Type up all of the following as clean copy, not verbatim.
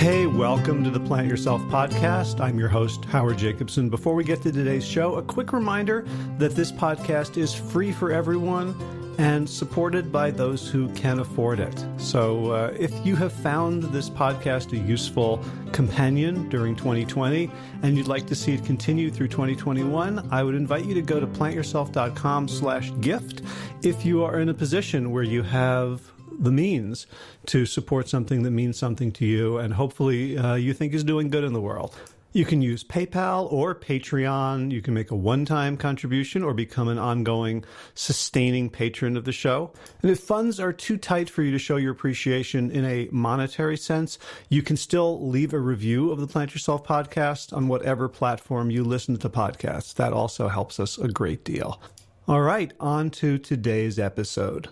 Hey, welcome to the Plant Yourself podcast. I'm your host, Howard Jacobson. Before we get to today's show, a quick reminder that this podcast is free for everyone and supported by those who can afford it. So if you have found this podcast a useful companion during 2020 and you'd like to see it continue through 2021, I would invite you to go to plantyourself.com/gift if you are in a position where you have the means to support something that means something to you and hopefully you think is doing good in the world. You can use PayPal or Patreon. You can make a one-time contribution or become an ongoing, sustaining patron of the show. And if funds are too tight for you to show your appreciation in a monetary sense, you can still leave a review of the Plant Yourself podcast on whatever platform you listen to podcasts. That also helps us a great deal. All right, on to today's episode.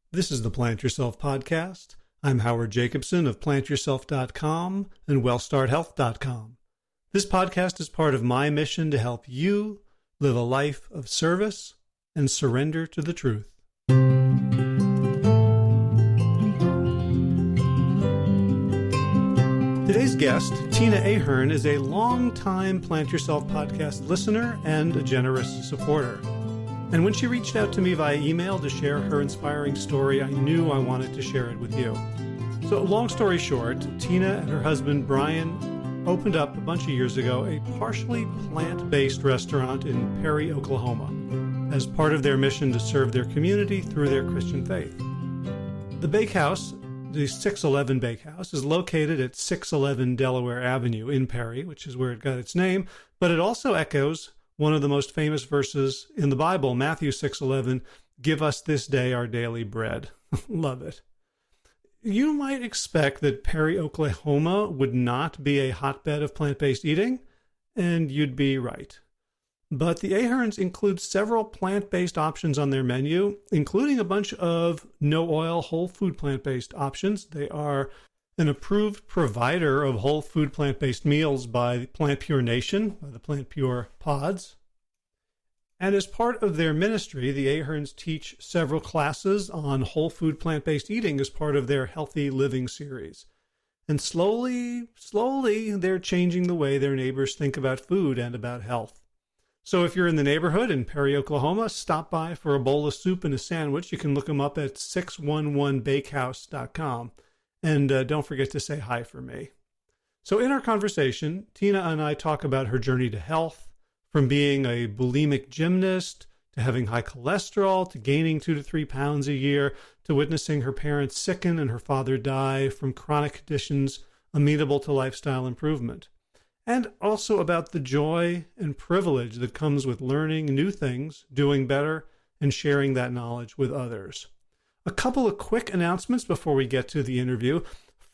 This is the Plant Yourself podcast. I'm Howard Jacobson of plantyourself.com and wellstarthealth.com. This podcast is part of my mission to help you live a life of service and surrender to the truth. Today's guest, Tina Ahern, is a longtime Plant Yourself podcast listener and a generous supporter. And when she reached out to me via email to share her inspiring story, I knew I wanted to share it with you. So long story short, Tina and her husband, Brian, opened up a bunch of years ago a partially plant-based restaurant in Perry, Oklahoma, as part of their mission to serve their community through their Christian faith. The bakehouse, the 611 Bakehouse, is located at 611 Delaware Avenue in Perry, which is where it got its name, but it also echoes one of the most famous verses in the Bible, Matthew 6:11, "Give us this day our daily bread." Love it. You might expect that Perry, Oklahoma would not be a hotbed of plant-based eating, and you'd be right. But the Aherns include several plant-based options on their menu, including a bunch of no-oil, whole food plant-based options. They are an approved provider of whole food plant-based meals by Plant Pure Nation, by the Plant Pure Pods. And as part of their ministry, the Aherns teach several classes on whole food plant-based eating as part of their Healthy Living series. And slowly, they're changing the way their neighbors think about food and about health. So if you're in the neighborhood in Perry, Oklahoma, stop by for a bowl of soup and a sandwich. You can look them up at 611bakehouse.com. And don't forget to say hi for me. So in our conversation, Tina and I talk about her journey to health, from being a bulimic gymnast, to having high cholesterol, to gaining 2 to 3 pounds a year, to witnessing her parents sicken and her father die from chronic conditions amenable to lifestyle improvement. And also about the joy and privilege that comes with learning new things, doing better, and sharing that knowledge with others. A couple of quick announcements before we get to the interview.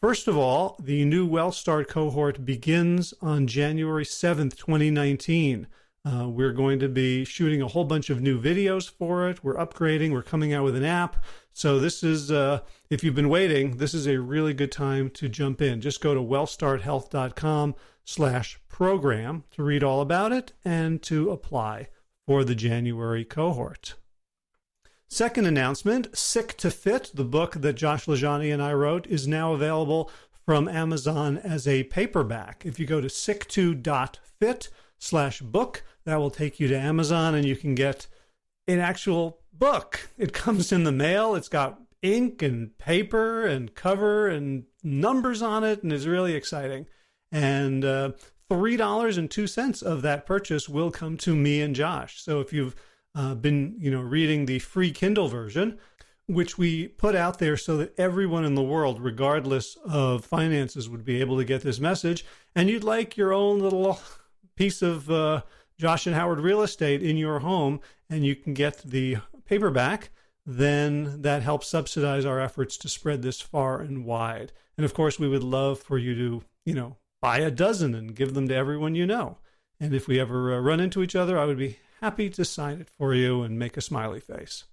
First of all, the new WellStart cohort begins on January 7th, 2019. We're going to be shooting a whole bunch of new videos for it. We're upgrading. We're coming out with an app. So this is, if you've been waiting, this is a really good time to jump in. Just go to wellstarthealth.com/program to read all about it and to apply for the January cohort. Second announcement, Sick to Fit, the book that Josh Lajani and I wrote, is now available from Amazon as a paperback. If you go to sick2.fit/book, that will take you to Amazon and you can get an actual book. It comes in the mail. It's got ink and paper and cover and numbers on it, and it's really exciting. And $3.02 of that purchase will come to me and Josh. So if you've been reading the free Kindle version, which we put out there so that everyone in the world, regardless of finances, would be able to get this message, and you'd like your own little piece of Josh and Howard real estate in your home, and you can get the paperback, then that helps subsidize our efforts to spread this far and wide. And of course, we would love for you to, buy a dozen and give them to everyone you know. And if we ever run into each other, I would be happy to sign it for you and make a smiley face.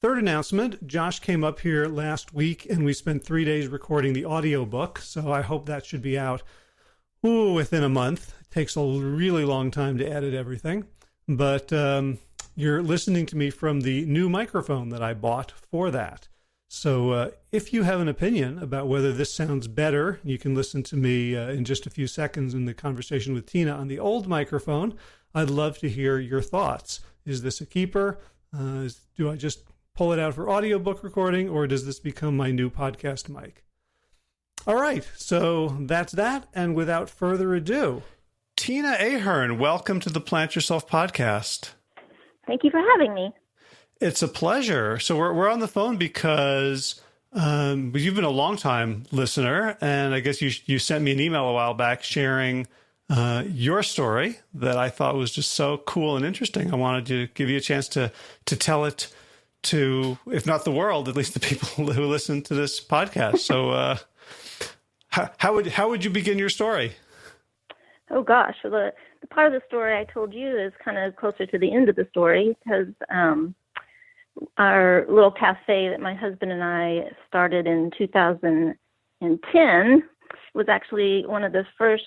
Third announcement, Josh came up here last week and we spent 3 days recording the audiobook, so I hope that should be out within a month. It takes a really long time to edit everything, but you're listening to me from the new microphone that I bought for that. So if you have an opinion about whether this sounds better, you can listen to me in just a few seconds in the conversation with Tina on the old microphone. I'd love to hear your thoughts. Is this a keeper? Do I just pull it out for audiobook recording, or does this become my new podcast mic? All right, so that's that. And without further ado, Tina Ahern, welcome to the Plant Yourself podcast. Thank you for having me. It's a pleasure. So we're on the phone because you've been a long-time listener, and I guess you sent me an email a while back sharing your story that I thought was just so cool and interesting. I wanted to give you a chance to tell it to, if not the world, at least the people who listen to this podcast. So how would you begin your story? Oh, gosh. Well, the part of the story I told you is kind of closer to the end of the story because our little cafe that my husband and I started in 2010 was actually one of the first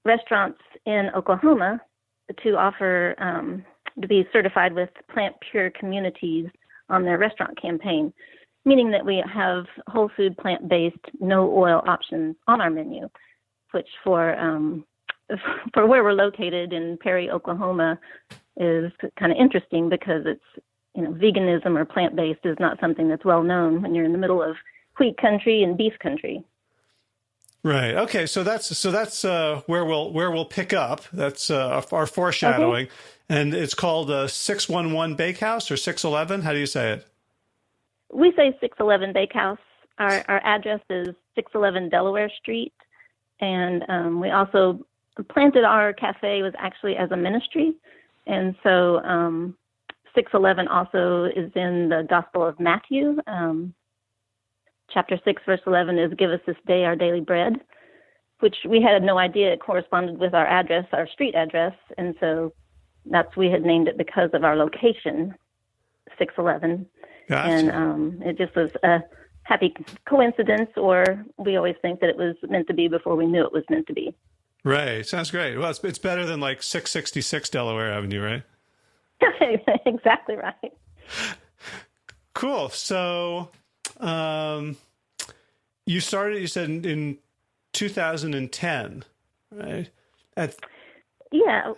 restaurants in Oklahoma to offer to be certified with Plant Pure Communities on their restaurant campaign, meaning that we have whole food, plant-based, no oil options on our menu, which for where we're located in Perry, Oklahoma, is kind of interesting because it's, veganism or plant-based is not something that's well known when you're in the middle of wheat country and beef country. Right. Okay. So that's where we'll pick up. That's our foreshadowing, okay. And it's called 611 Bakehouse or 611. How do you say it? We say 611 Bakehouse. Our address is 611 Delaware Street, and we also planted our cafe was actually as a ministry, and so 611 also is in the Gospel of Matthew. Chapter 6, verse 11 is "Give us this day our daily bread," which we had no idea it corresponded with our address, our street address, and so we had named it because of our location, 611. Gotcha. And it just was a happy coincidence, or we always think that it was meant to be before we knew it was meant to be. Right. Sounds great. Well, it's better than like 666 Delaware Avenue, right? Exactly right. Cool. So you said in 2010, right? Yeah.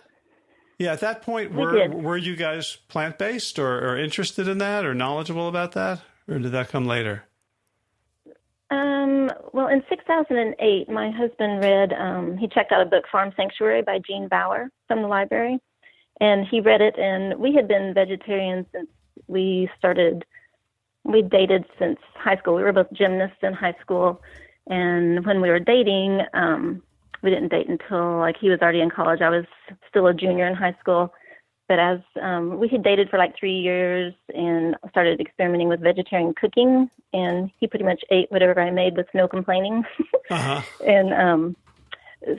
Yeah, at that point, were you guys plant-based or interested in that or knowledgeable about that? Or did that come later? Well, in 2008, my husband read, he checked out a book, Farm Sanctuary by Gene Bauer from the library. And he read it, and we had been vegetarians since we dated since high school. We were both gymnasts in high school. And when we were dating, we didn't date until he was already in college. I was still a junior in high school. But as we had dated for 3 years and started experimenting with vegetarian cooking, and he pretty much ate whatever I made with no complaining. Uh-huh. And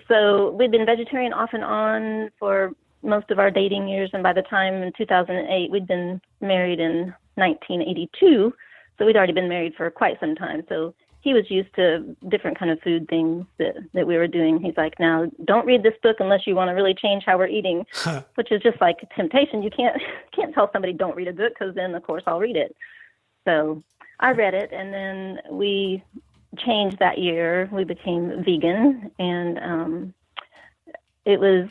so we'd been vegetarian off and on for most of our dating years, and by the time in 2008, we'd been married in 1982, so we'd already been married for quite some time. So he was used to different kind of food things that we were doing. He's like, now, don't read this book unless you want to really change how we're eating, which is just like a temptation. You can't tell somebody don't read a book because then, of course, I'll read it. So I read it, and then we changed that year. We became vegan, and it was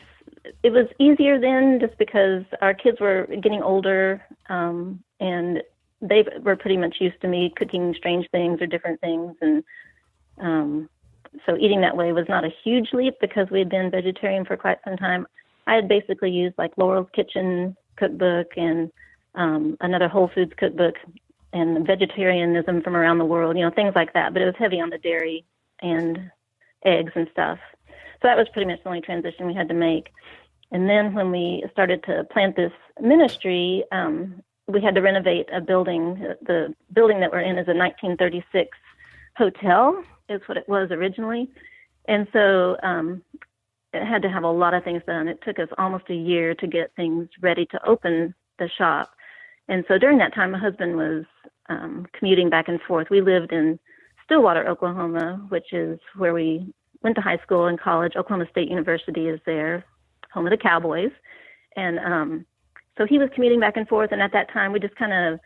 easier then just because our kids were getting older, and they were pretty much used to me cooking strange things or different things. And so eating that way was not a huge leap because we had been vegetarian for quite some time. I had basically used Laurel's Kitchen cookbook and another Whole Foods cookbook and vegetarianism from around the world, things like that. But it was heavy on the dairy and eggs and stuff. So that was pretty much the only transition we had to make. And then when we started to plant this ministry, we had to renovate a building. The building that we're in is a 1936 hotel, is what it was originally. And so it had to have a lot of things done. It took us almost a year to get things ready to open the shop. And so during that time, my husband was commuting back and forth. We lived in Stillwater, Oklahoma, which is where we went to high school and college. Oklahoma State University is there, home of the Cowboys. And so he was commuting back and forth. And at that time, we just kind of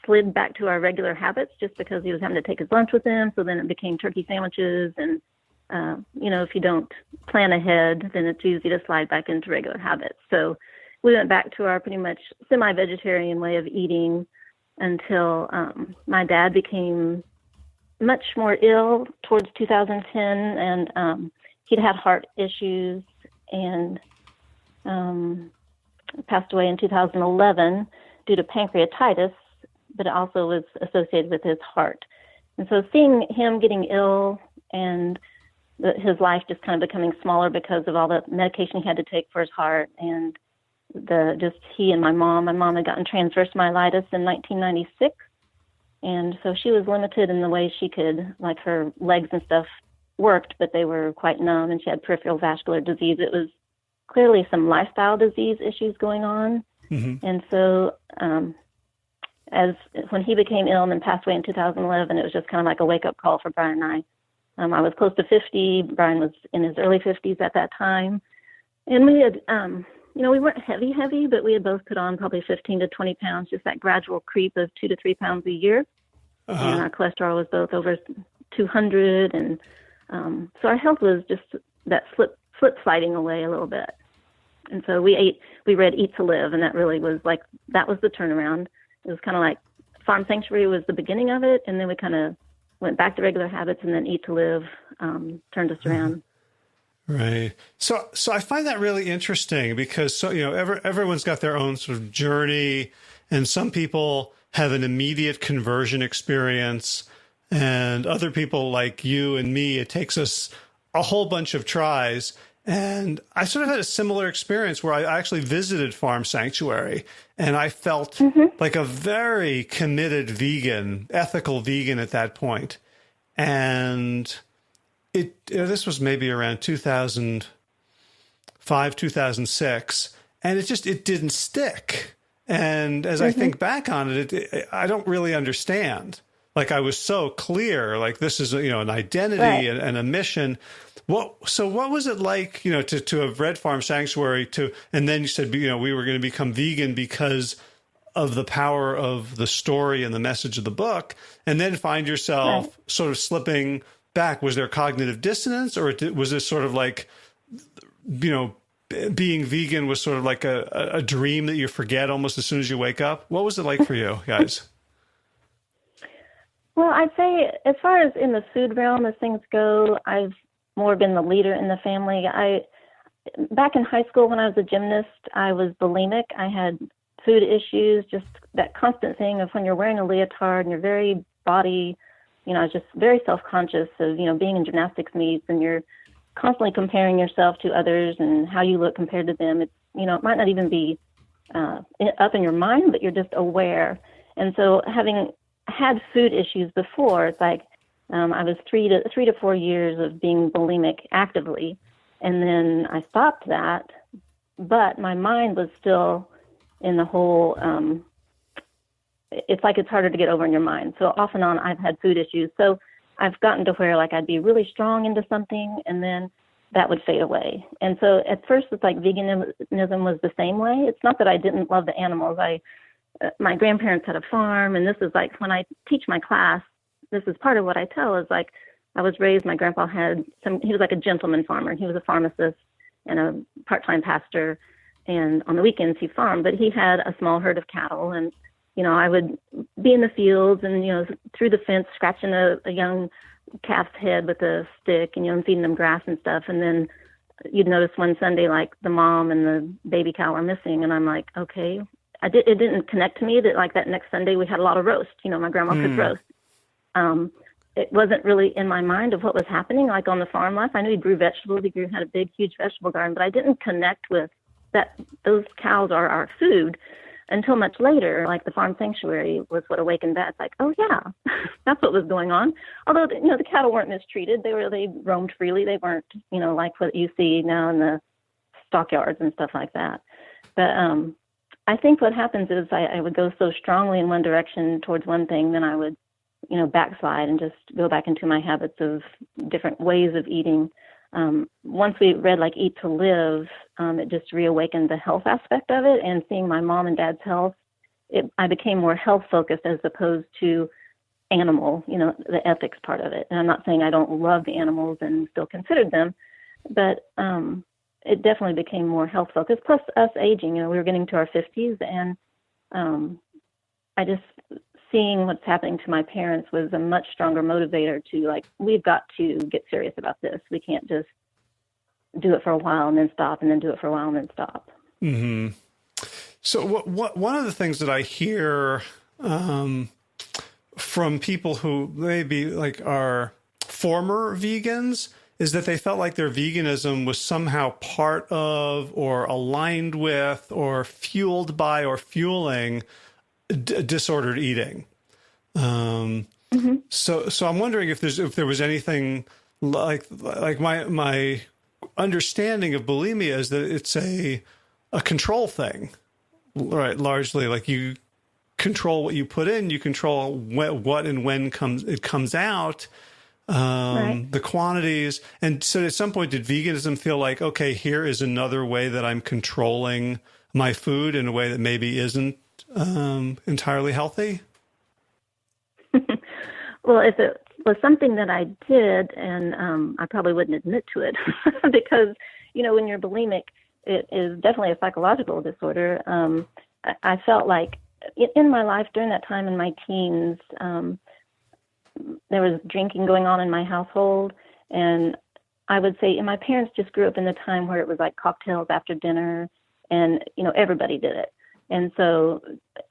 slid back to our regular habits just because he was having to take his lunch with him. So then it became turkey sandwiches. And, if you don't plan ahead, then it's easy to slide back into regular habits. So we went back to our pretty much semi-vegetarian way of eating until my dad became much more ill towards 2010. And he'd had heart issues and passed away in 2011 due to pancreatitis, but it also was associated with his heart. And so seeing him getting ill and his life just kind of becoming smaller because of all the medication he had to take for his heart, and he and my mom had gotten transverse myelitis in 1996. And so she was limited in the way she could, like her legs and stuff worked, but they were quite numb, and she had peripheral vascular disease. It was clearly some lifestyle disease issues going on. Mm-hmm. And so when he became ill and then passed away in 2011, it was just kind of like a wake-up call for Brian and I. I was close to 50. Brian was in his early 50s at that time. And we had, we weren't heavy, but we had both put on probably 15 to 20 pounds, just that gradual creep of 2 to 3 pounds a year. Uh-huh. And our cholesterol was both over 200. And so our health was just that slip sliding away a little bit. And so we read Eat to Live, and that really was that was the turnaround. It was kind of like Farm Sanctuary was the beginning of it, and then we kind of went back to regular habits, and then Eat to Live turned us around. Right. So I find that really interesting because, everyone's got their own sort of journey, and some people have an immediate conversion experience, and other people like you and me, it takes us a whole bunch of tries. And I sort of had a similar experience where I actually visited Farm Sanctuary, and I felt like a very committed vegan, ethical vegan at that point. And this was maybe around 2005, 2006, and it didn't stick. And as I think back on it, I don't really understand. Like, I was so clear, like this is, an identity and a mission. So what was it like, to have read Farm Sanctuary and then you said, we were going to become vegan because of the power of the story and the message of the book, and then find yourself sort of slipping back? Was there cognitive dissonance, or was this sort of like, being vegan was sort of like a dream that you forget almost as soon as you wake up? What was it like for you guys? Well, I'd say as far as in the food realm as things go, I've more been the leader in the family. Back in high school when I was a gymnast, I was bulimic. I had food issues, just that constant thing of when you're wearing a leotard and you're very body, just very self-conscious of, being in gymnastics meets, and you're constantly comparing yourself to others and how you look compared to them. It's, it might not even be up in your mind, but you're just aware. And so having had food issues before, it's like, I was 3 to 4 years of being bulimic actively, and then I stopped that, but my mind was still in the whole, it's like it's harder to get over in your mind. So off and on, I've had food issues. So I've gotten to where I'd be really strong into something, and then that would fade away. And so at first, it's like veganism was the same way. It's not that I didn't love the animals. My grandparents had a farm, and this is like when I teach my class, this is part of what I tell is like, I was raised, my grandpa he was like a gentleman farmer. He was a pharmacist and a part-time pastor, and on the weekends he farmed, but he had a small herd of cattle, and, I would be in the fields and, through the fence, scratching a young calf's head with a stick and, feeding them grass and stuff. And then you'd notice one Sunday, like the mom and the baby cow are missing. And I'm like, okay, it didn't connect to me that like that next Sunday we had a lot of roast, my grandma could roast. It wasn't really in my mind of what was happening, like on the farm life. I knew he grew vegetables. He had a big, huge vegetable garden, but I didn't connect with that. Those cows are our food until much later. Like the Farm Sanctuary was what awakened that. It's like, oh yeah, that's what was going on. Although, the cattle weren't mistreated. They roamed freely. They weren't, like what you see now in the stockyards and stuff like that. But, I think what happens is I would go so strongly in one direction towards one thing, then I would, backslide and just go back into my habits of different ways of eating. Once we read like Eat to Live, it just reawakened the health aspect of it, and seeing my mom and dad's health I became more health focused as opposed to animal, the ethics part of it. And I'm not saying I don't love the animals and still considered them, but it definitely became more health focused. Plus us aging, we were getting to our 50s, and I just seeing what's happening to my parents was a much stronger motivator to like, we've got to get serious about this. We can't just do it for a while and then stop, and then do it for a while and then stop. Mm-hmm. So one of the things that I hear from people who maybe like are former vegans is that they felt like their veganism was somehow part of or aligned with or fueled by or fueling disordered eating. So I'm wondering if there was anything like my understanding of bulimia is that it's a control thing, right? Largely, like you control what you put in, you control what and when it comes out, Right. the quantities. And so at some point, did veganism feel like, okay, here is another way that I'm controlling my food in a way that maybe isn't entirely healthy? Well, if it was something that I did, and I probably wouldn't admit to it because, when you're bulimic, it is definitely a psychological disorder. I felt like in my life during that time in my teens, there was drinking going on in my household. And I would say, and my parents just grew up in the time where it was like cocktails after dinner, and, everybody did it. And so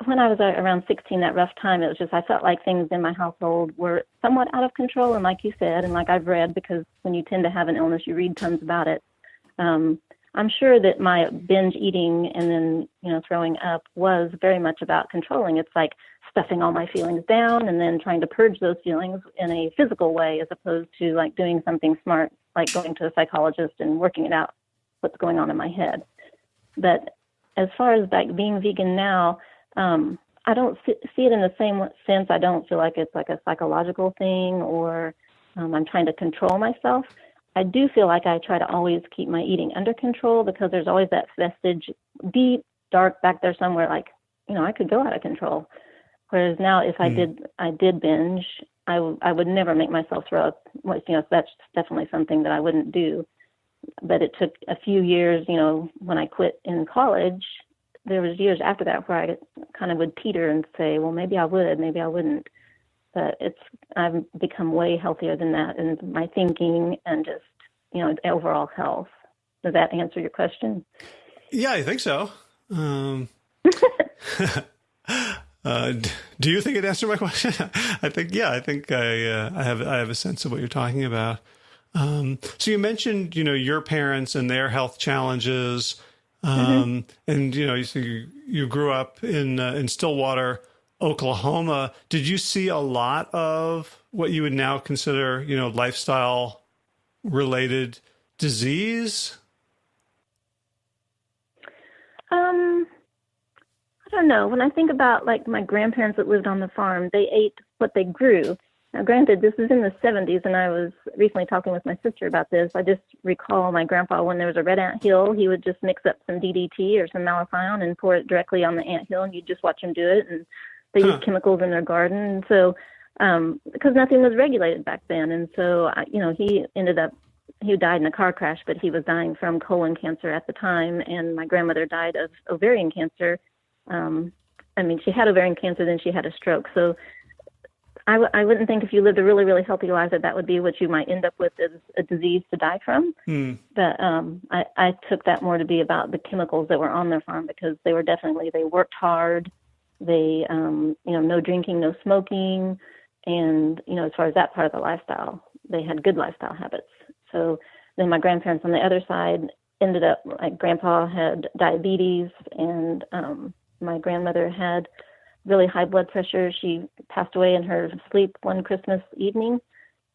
when I was around 16, that rough time, it was just, I felt like things in my household were somewhat out of control. And like you said, and like I've read, because when you tend to have an illness, you read tons about it. I'm sure that my binge eating and then, throwing up was very much about controlling. It's like stuffing all my feelings down and then trying to purge those feelings in a physical way, as opposed to like doing something smart, like going to a psychologist and working it out, what's going on in my head. But as far as like being vegan now, I don't see it in the same sense. I don't feel like it's like a psychological thing, or I'm trying to control myself. I do feel like I try to always keep my eating under control, because there's always that vestige deep, dark back there somewhere, like, I could go out of control. Whereas now, if I did binge, I would never make myself throw up. That's definitely something that I wouldn't do. But it took a few years, when I quit in college, there was years after that where I kind of would teeter and say, well, maybe I would, maybe I wouldn't. But I've become way healthier than that in my thinking and just, overall health. Does that answer your question? Yeah, I think so. Do you think it answered my question? I think I have a sense of what you're talking about. So you mentioned, your parents and their health challenges, and you grew up in Stillwater, Oklahoma. Did you see a lot of what you would now consider, lifestyle related disease? I don't know. When I think about like my grandparents that lived on the farm, they ate what they grew. Now, granted, this is in the 70s, and I was recently talking with my sister about this. I just recall my grandpa, when there was a red ant hill, he would just mix up some DDT or some malathion and pour it directly on the ant hill, and you'd just watch him do it. And they used chemicals in their garden. And so, because nothing was regulated back then. And so, he died in a car crash, but he was dying from colon cancer at the time. And my grandmother died of ovarian cancer. She had ovarian cancer, then she had a stroke. So I wouldn't think if you lived a really, really healthy life that would be what you might end up with as a disease to die from. But I took that more to be about the chemicals that were on their farm, because they worked hard. They, no drinking, no smoking. And, as far as that part of the lifestyle, they had good lifestyle habits. So then my grandparents on the other side ended up, like, grandpa had diabetes, and my grandmother had really high blood pressure. She passed away in her sleep one Christmas evening,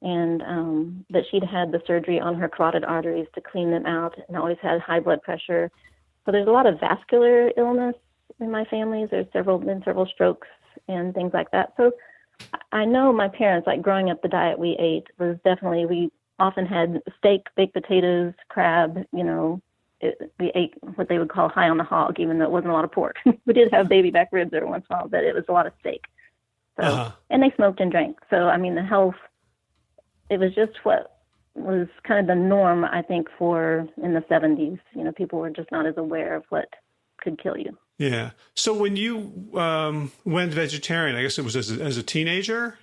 and but she'd had the surgery on her carotid arteries to clean them out, and always had high blood pressure. So there's a lot of vascular illness in my family. There's been several strokes and things like that. So I know my parents, like, growing up, the diet we ate was definitely, we often had steak, baked potatoes, crab, we ate what they would call high on the hog, even though it wasn't a lot of pork. We did have baby back ribs every once in a while, but it was a lot of steak. So, and they smoked and drank. So, I mean, the health, it was just what was kind of the norm, I think, for in the 70s. You know, people were just not as aware of what could kill you. Yeah. So when you went vegetarian, I guess it was as a teenager?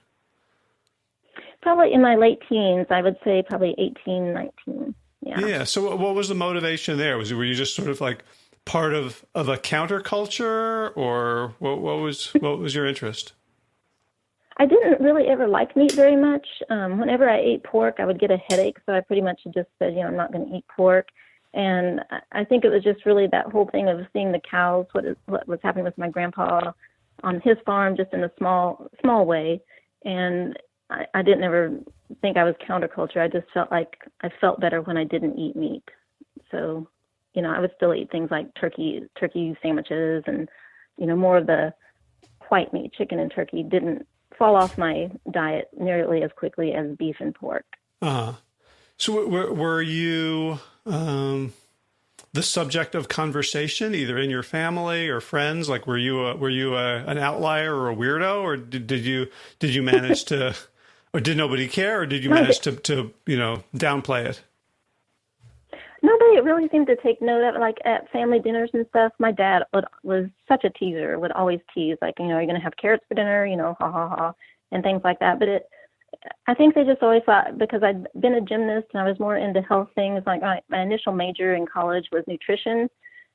Probably in my late teens, I would say probably 18, 19. Yeah. Yeah. So what was the motivation there? Were you just sort of like part of a counterculture, or what was your interest? I didn't really ever like meat very much. Whenever I ate pork, I would get a headache, so I pretty much just said, you know, I'm not going to eat pork. And I think it was just really that whole thing of seeing the cows, what was happening with my grandpa on his farm, just in a small way. And I didn't ever think I was counterculture. I just felt like I felt better when I didn't eat meat. So, you know, I would still eat things like turkey sandwiches, and, you know, more of the white meat, chicken and turkey, didn't fall off my diet nearly as quickly as beef and pork. So were you the subject of conversation, either in your family or friends? Like, were you an outlier or a weirdo, or did you manage to, or did nobody care, or did you manage to you know, downplay it? Nobody really seemed to take note of it. Like at family dinners and stuff, my dad was such a teaser, would always tease, like, you know, are you going to have carrots for dinner, you know, ha, ha, ha, and things like that. But I think they just always thought, because I'd been a gymnast and I was more into health things, like my initial major in college was nutrition,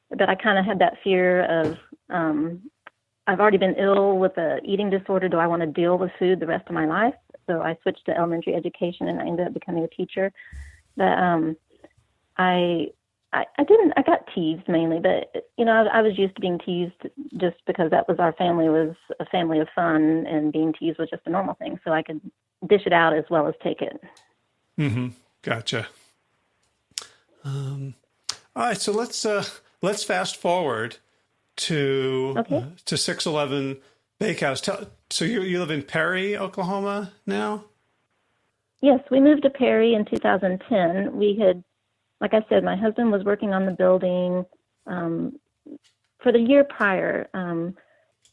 but I kind of had that fear of, I've already been ill with an eating disorder. Do I want to deal with food the rest of my life? So I switched to elementary education and I ended up becoming a teacher. But I got teased mainly, but, you know, I was used to being teased just because that was, our family was a family of fun, and being teased was just a normal thing. So I could dish it out as well as take it. Mm-hmm. Gotcha. All right. So let's fast forward to 611 Bakehouse. So you live in Perry, Oklahoma now? Yes, we moved to Perry in 2010. We had, like I said, my husband was working on the building for the year prior.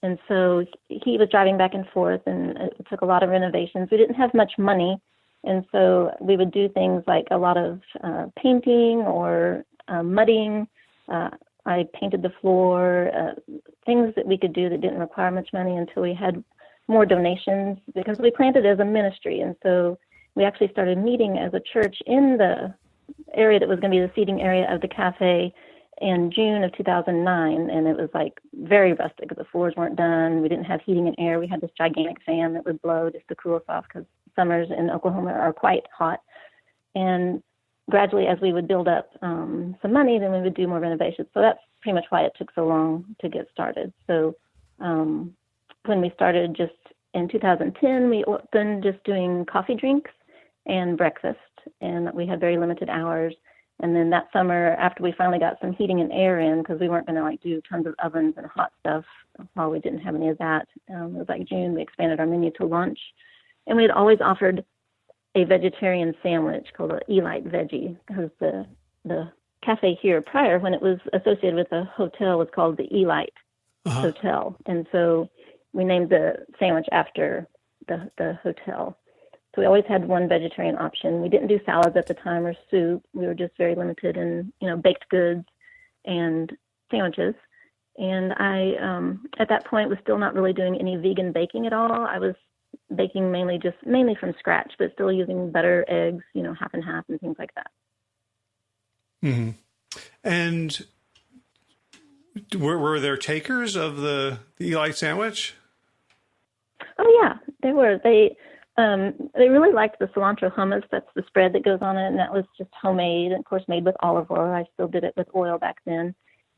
And so he was driving back and forth, and it took a lot of renovations. We didn't have much money. And so we would do things like a lot of painting or mudding. I painted the floor, things that we could do that didn't require much money until we had more donations, because we planted as a ministry. And so we actually started meeting as a church in the area that was going to be the seating area of the cafe in June of 2009. And it was like very rustic. The floors weren't done. We didn't have heating and air. We had this gigantic fan that would blow just to cool us off, because summers in Oklahoma are quite hot. And gradually, as we would build up some money, then we would do more renovations. So that's pretty much why it took so long to get started. So when we started just in 2010, we opened just doing coffee drinks and breakfast, and we had very limited hours. And then that summer, after we finally got some heating and air in, because we weren't going to like do tons of ovens and hot stuff while we didn't have any of that, it was like June, we expanded our menu to lunch. And we had always offered a vegetarian sandwich called an Elite Veggie, because the cafe here prior, when it was associated with a hotel, was called the Elite Hotel. And so we named the sandwich after the hotel. So we always had one vegetarian option. We didn't do salads at the time or soup. We were just very limited in, you know, baked goods and sandwiches. And I, at that point, was still not really doing any vegan baking at all. I was baking mainly from scratch, but still using butter, eggs, you know, half and half and things like that. Mm-hmm. And were there takers of the Elite sandwich? Oh yeah, they were. They really liked the cilantro hummus. That's the spread that goes on it, and that was just homemade, and of course made with olive oil. I still did it with oil back then,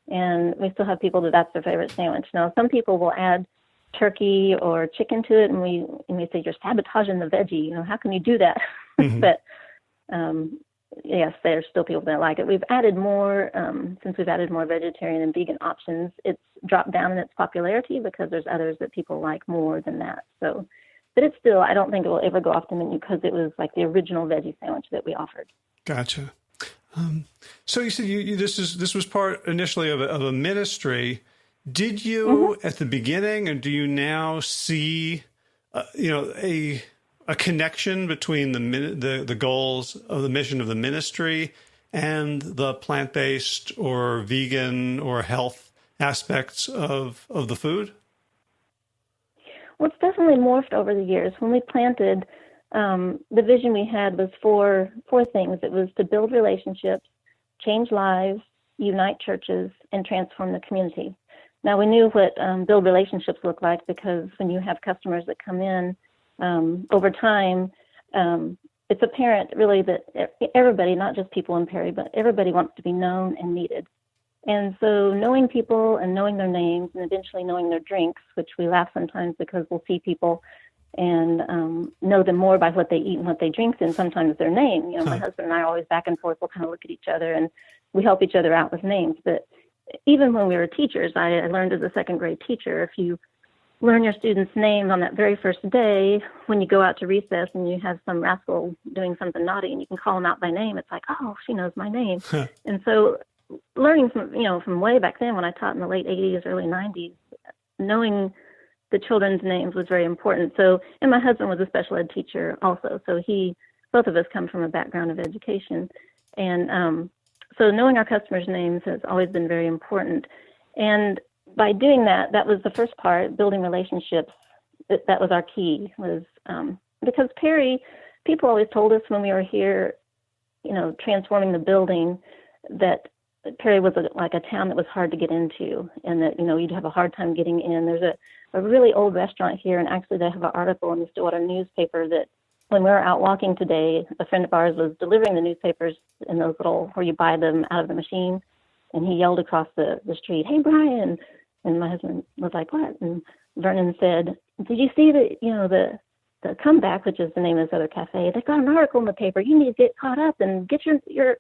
and we still have people that's their favorite sandwich. Now, some people will add turkey or chicken to it, and we say, you're sabotaging the veggie. You know, how can you do that? Mm-hmm. But yes, there's still people that like it. We've added more, since we've added more vegetarian and vegan options, it's dropped down in its popularity because there's others that people like more than that. So, but it's still, I don't think it will ever go off the menu because it was like the original veggie sandwich that we offered. Gotcha. So you said this was part initially of a ministry. Did you at the beginning, and do you now see, a connection between the goals of the mission of the ministry and the plant-based or vegan or health aspects of the food? Well, it's definitely morphed over the years. When we planted, the vision we had was four things. It was to build relationships, change lives, unite churches, and transform the community. Now, we knew what build relationships look like, because when you have customers that come in over time, it's apparent really that everybody, not just people in Perry, but everybody wants to be known and needed. And so knowing people and knowing their names and eventually knowing their drinks, which we laugh sometimes because we'll see people and know them more by what they eat and what they drink than sometimes their name. You know, my husband and I are always back and forth. We'll kind of look at each other and we help each other out with names. But even when we were teachers, I learned as a second grade teacher, if you learn your student's name on that very first day, when you go out to recess and you have some rascal doing something naughty and you can call him out by name, it's like, oh, she knows my name. And so learning from way back then when I taught in the late 80s, early 90s, knowing the children's names was very important. So, and my husband was a special ed teacher also. So both of us come from a background of education. And so knowing our customers' names has always been very important. And by doing that, that was the first part, building relationships. That was our key, was because Perry, people always told us when we were here, transforming the building, that Perry was like a town that was hard to get into, and that, you'd have a hard time getting in. There's a really old restaurant here, and actually they have an article in the Stillwater newspaper that when we were out walking today, a friend of ours was delivering the newspapers in those little, where you buy them out of the machine, and he yelled across the street, "Hey, Brian!" And my husband was like, "What?" And Vernon said, "Did you see the Comeback, which is the name of this other cafe? They got an article in the paper. You need to get caught up and get your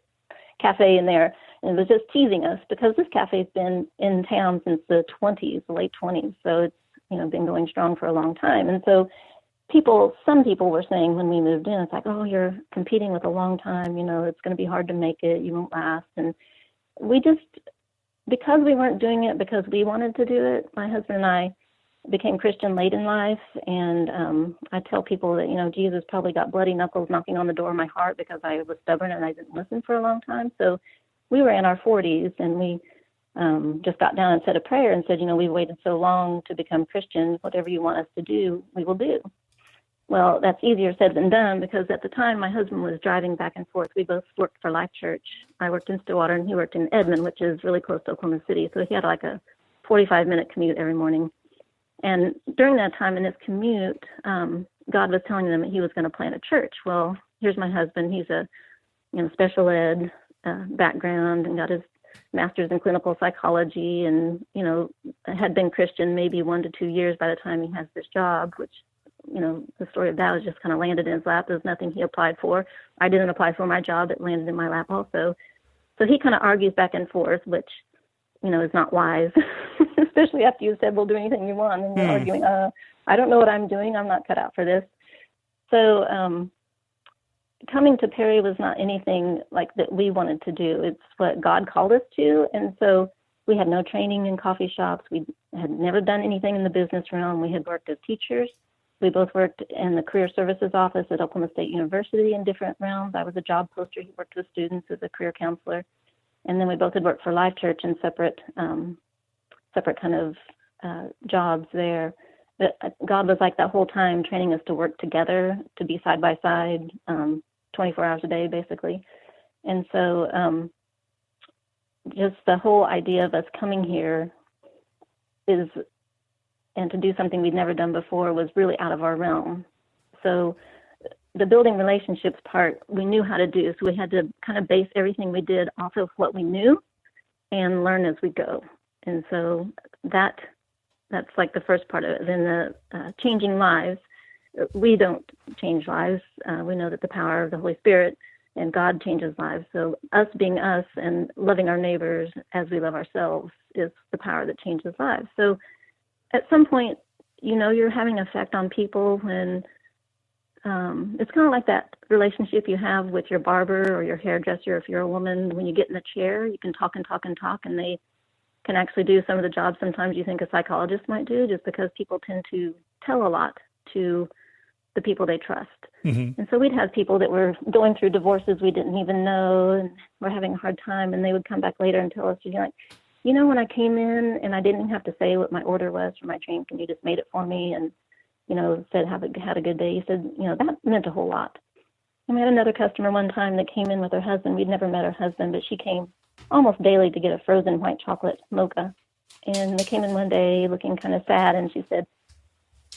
cafe in there." And it was just teasing us because this cafe's been in town since the late 20s. So it's, been going strong for a long time. And so some people were saying when we moved in, it's like, "Oh, you're competing with a long time. It's going to be hard to make it. You won't last." And we just, because we weren't doing it because we wanted to do it, my husband and I became Christian late in life. And I tell people that, Jesus probably got bloody knuckles knocking on the door of my heart because I was stubborn and I didn't listen for a long time. So we were in our 40s and we just got down and said a prayer and said, we've waited so long to become Christians. Whatever you want us to do, we will do. Well, that's easier said than done, because at the time my husband was driving back and forth. We both worked for Life Church. I worked in Stillwater and he worked in Edmond, which is really close to Oklahoma City. So he had like a 45-minute commute every morning. And during that time in his commute, God was telling them that he was going to plant a church. Well, here's my husband. He's a special ed background and got his master's in clinical psychology and, had been Christian maybe 1 to 2 years by the time he has this job, which, the story of that was just kind of landed in his lap. There's nothing he applied for. I didn't apply for my job. It landed in my lap also. So he kind of argues back and forth, which, is not wise, especially after you said, "We'll do anything you want." And you're arguing, "I don't know what I'm doing. I'm not cut out for this." So coming to Perry was not anything like that we wanted to do. It's what God called us to. And so we had no training in coffee shops. We had never done anything in the business realm. We had worked as teachers. We both worked in the career services office at Oklahoma State University in different realms. I was a job poster. He worked with students as a career counselor. And then we both had worked for Life Church in separate kind of jobs there. But God was like that whole time training us to work together, to be side by side, 24 hours a day, basically. And so just the whole idea of us coming here and to do something we'd never done before was really out of our realm. So the building relationships part, we knew how to do. So we had to kind of base everything we did off of what we knew and learn as we go. And so that's like the first part of it. Then the changing lives. We don't change lives. We know that the power of the Holy Spirit and God changes lives. So us being us and loving our neighbors as we love ourselves is the power that changes lives. So at some point, you're having an effect on people when it's kind of like that relationship you have with your barber or your hairdresser. If you're a woman, when you get in the chair, you can talk and talk and talk, and they can actually do some of the jobs sometimes you think a psychologist might do, just because people tend to tell a lot to the people they trust. Mm-hmm. And so we'd have people that were going through divorces we didn't even know and were having a hard time, and they would come back later and tell us, when I came in and I didn't even have to say what my order was for my drink, and you just made it for me and, said, had a good day. He said, that meant a whole lot. And we had another customer one time that came in with her husband. We'd never met her husband, but she came almost daily to get a frozen white chocolate mocha. And they came in one day looking kind of sad, and she said,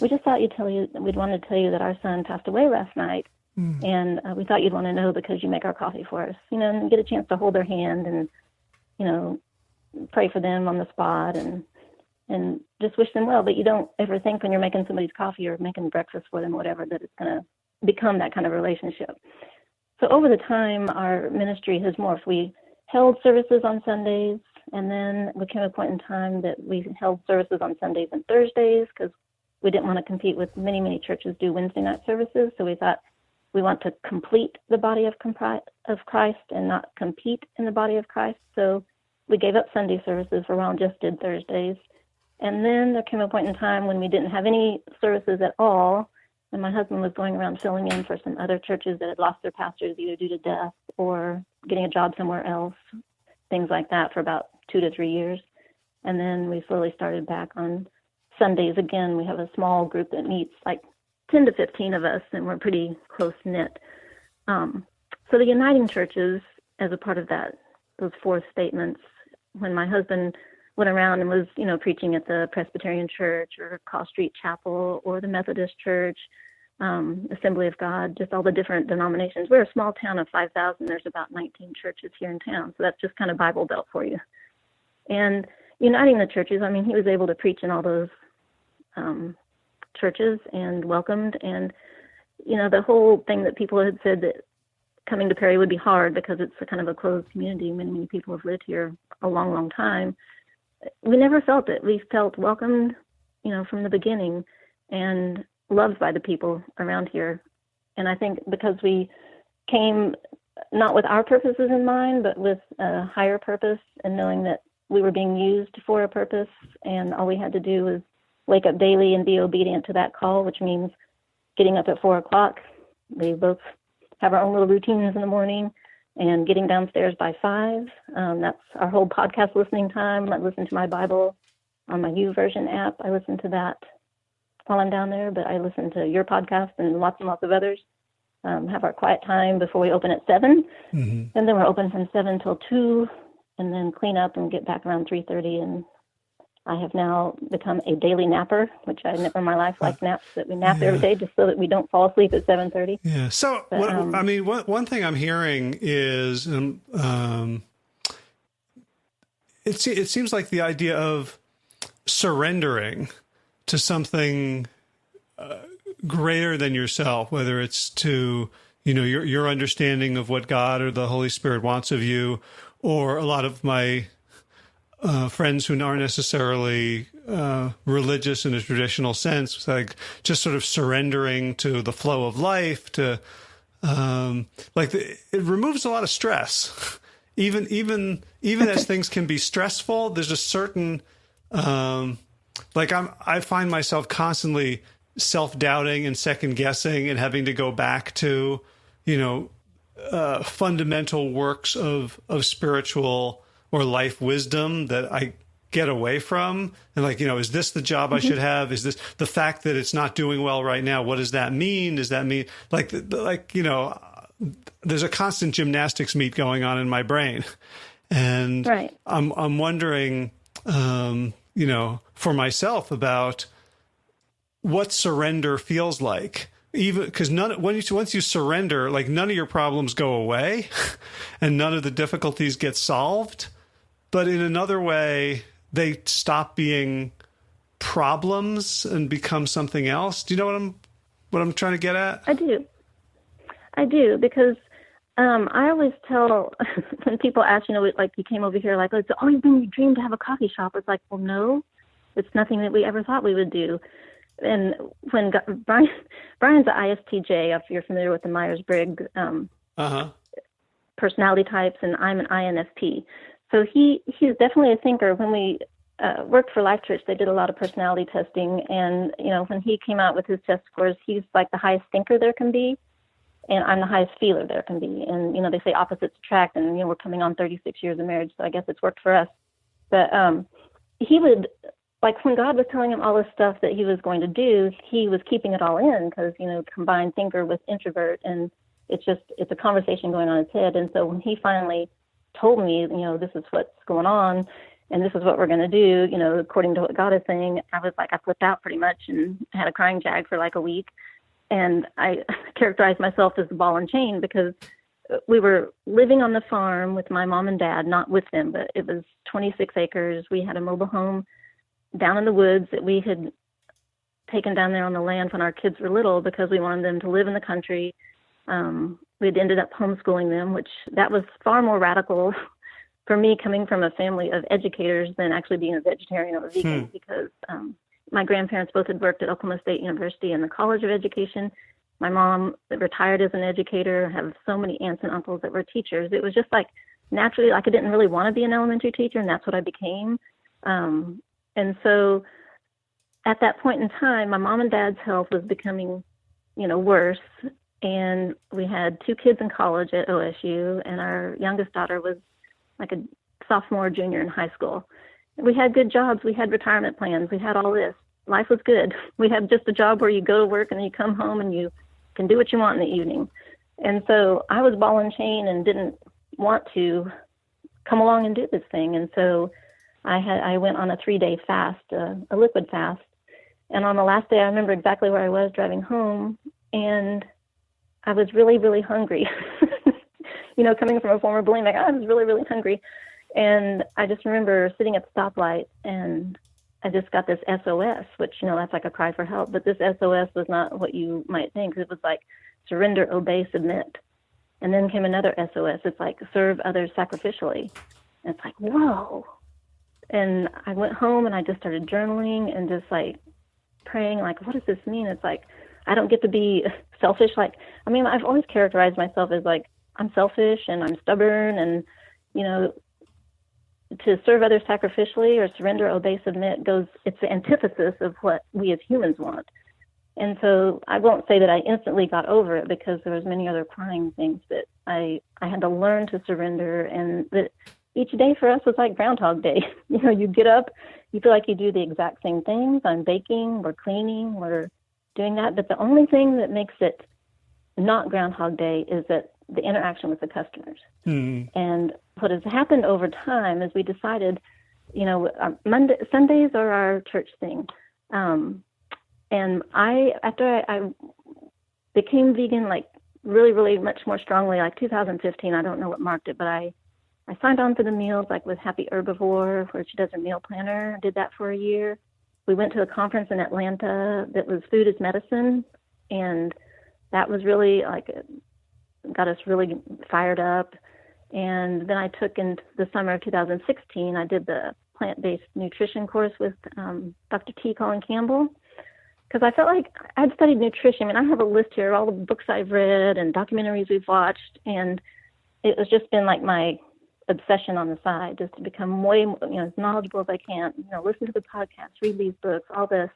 we just thought we'd want to tell you that our son passed away last night. Mm. And we thought you'd want to know because you make our coffee for us, and get a chance to hold their hand and, pray for them on the spot and just wish them well. But you don't ever think when you're making somebody's coffee or making breakfast for them, whatever, that it's going to become that kind of relationship. So over the time, our ministry has morphed. We held services on Sundays, and then there came a point in time that we held services on Sundays and Thursdays because we didn't want to compete with many churches do Wednesday night services. So we thought we want to complete the body of Christ and not compete in the body of Christ. So we gave up Sunday services for a while and just did Thursdays. And then there came a point in time when we didn't have any services at all, and my husband was going around filling in for some other churches that had lost their pastors either due to death or getting a job somewhere else, things like that, for about 2 to 3 years. And then we slowly started back on Sundays again. We have a small group that meets like 10 to 15 of us, and we're pretty close-knit. So the uniting churches, as a part of that, those 4 statements, when my husband went around and was, preaching at the Presbyterian Church or Call Street Chapel or the Methodist Church, Assembly of God, just all the different denominations. We're a small town of 5,000. There's about 19 churches here in town. So that's just kind of Bible Belt for you. And uniting the churches, he was able to preach in all those churches and welcomed. And, the whole thing that people had said that coming to Perry would be hard because it's a kind of a closed community. Many people have lived here a long time. We never felt it. We felt welcomed, from the beginning and loved by the people around here. And I think because we came not with our purposes in mind, but with a higher purpose and knowing that we were being used for a purpose, and all we had to do was wake up daily and be obedient to that call, which means getting up at 4 o'clock. We both have our own little routines in the morning, and getting downstairs by 5. That's our whole podcast listening time. I listen to my Bible on my YouVersion app. I listen to that while I'm down there, but I listen to your podcast and lots of others. Have our quiet time before we open at 7. Mm-hmm. And then we're open from 7 till 2, and then clean up and get back around 3:30. And I have now become a daily napper, which I never in my life liked naps, that we nap every day just so that we don't fall asleep at 7:30. Yeah. So, but, one thing I'm hearing is it seems like the idea of surrendering to something greater than yourself, whether it's to, your understanding of what God or the Holy Spirit wants of you, or a lot of my friends who aren't necessarily religious in a traditional sense, like just sort of surrendering to the flow of life, to it removes a lot of stress. Even as things can be stressful, there's a certain I find myself constantly self-doubting and second-guessing and having to go back to fundamental works of spiritual or life wisdom that I get away from. And is this the job I should have? Is this the fact that it's not doing well right now? What does that mean? Does that mean there's a constant gymnastics meet going on in my brain. And right. I'm wondering, for myself about what surrender feels like. Even because once you surrender, none of your problems go away and none of the difficulties get solved. But in another way, they stop being problems and become something else. Do you know what I'm trying to get at? I do, because I always tell when people ask, you came over here, it's always been your dream to have a coffee shop. It's well, no, it's nothing that we ever thought we would do. And when Brian's an ISTJ, if you're familiar with the Myers-Briggs personality types, and I'm an INFP. So he's definitely a thinker. When we worked for Life Church, they did a lot of personality testing, and when he came out with his test scores, he's like the highest thinker there can be, and I'm the highest feeler there can be. And they say opposites attract, and we're coming on 36 years of marriage, so I guess it's worked for us. But he would, like, when God was telling him all this stuff that he was going to do, he was keeping it all in because combined thinker with introvert, and it's a conversation going on in his head. And so when he finally told me, this is what's going on and this is what we're going to do, according to what God is saying, I was like, I flipped out pretty much and had a crying jag for like a week. And I characterized myself as the ball and chain because we were living on the farm with my mom and dad, not with them, but it was 26 acres. We had a mobile home down in the woods that we had taken down there on the land when our kids were little because we wanted them to live in the country. We'd ended up homeschooling them, which that was far more radical for me coming from a family of educators than actually being a vegetarian or a vegan because my grandparents both had worked at Oklahoma State University in the College of Education. My mom retired as an educator, have so many aunts and uncles that were teachers. It was just like naturally, like I didn't really want to be an elementary teacher, and that's what I became. And so at that point in time, my mom and dad's health was becoming, worse. And we had 2 kids in college at OSU, and our youngest daughter was like a sophomore, junior in high school. We had good jobs. We had retirement plans. We had all this. Life was good. We had just a job where you go to work and then you come home and you can do what you want in the evening. And so I was ball and chain and didn't want to come along and do this thing. And so I went on a 3-day fast, a liquid fast. And on the last day, I remember exactly where I was driving home, and I was really, really hungry. Coming from a former bulimic, I was really, really hungry. And I just remember sitting at the stoplight, and I just got this SOS, which, that's like a cry for help. But this SOS was not what you might think. It was like surrender, obey, submit. And then came another SOS. It's like serve others sacrificially. And it's like, whoa. And I went home and I just started journaling and just like praying, like, what does this mean? It's like, I don't get to be selfish. I've always characterized myself as like, I'm selfish and I'm stubborn, and, to serve others sacrificially or surrender, obey, submit it's the antithesis of what we as humans want. And so I won't say that I instantly got over it because there was many other crying things that I had to learn to surrender, and that each day for us was like Groundhog Day. You get up, you feel like you do the exact same things. I'm baking, we're cleaning, we're doing that. But the only thing that makes it not Groundhog Day is that the interaction with the customers. And what has happened over time is we decided, Sundays are our church thing. And after I became vegan, like really, really much more strongly, like 2015, I don't know what marked it, but I signed on for the meals, like with Happy Herbivore, where she does a meal planner. I did that for a year. We went to a conference in Atlanta that was Food is Medicine. And that was really got us really fired up. And then I took in the summer of 2016, I did the plant-based nutrition course with Dr. T. Colin Campbell, because I felt like I'd studied nutrition. I have a list here of all the books I've read and documentaries we've watched, and it was just been like my obsession on the side, just to become way as knowledgeable as I can, listen to the podcast, read these books, all this.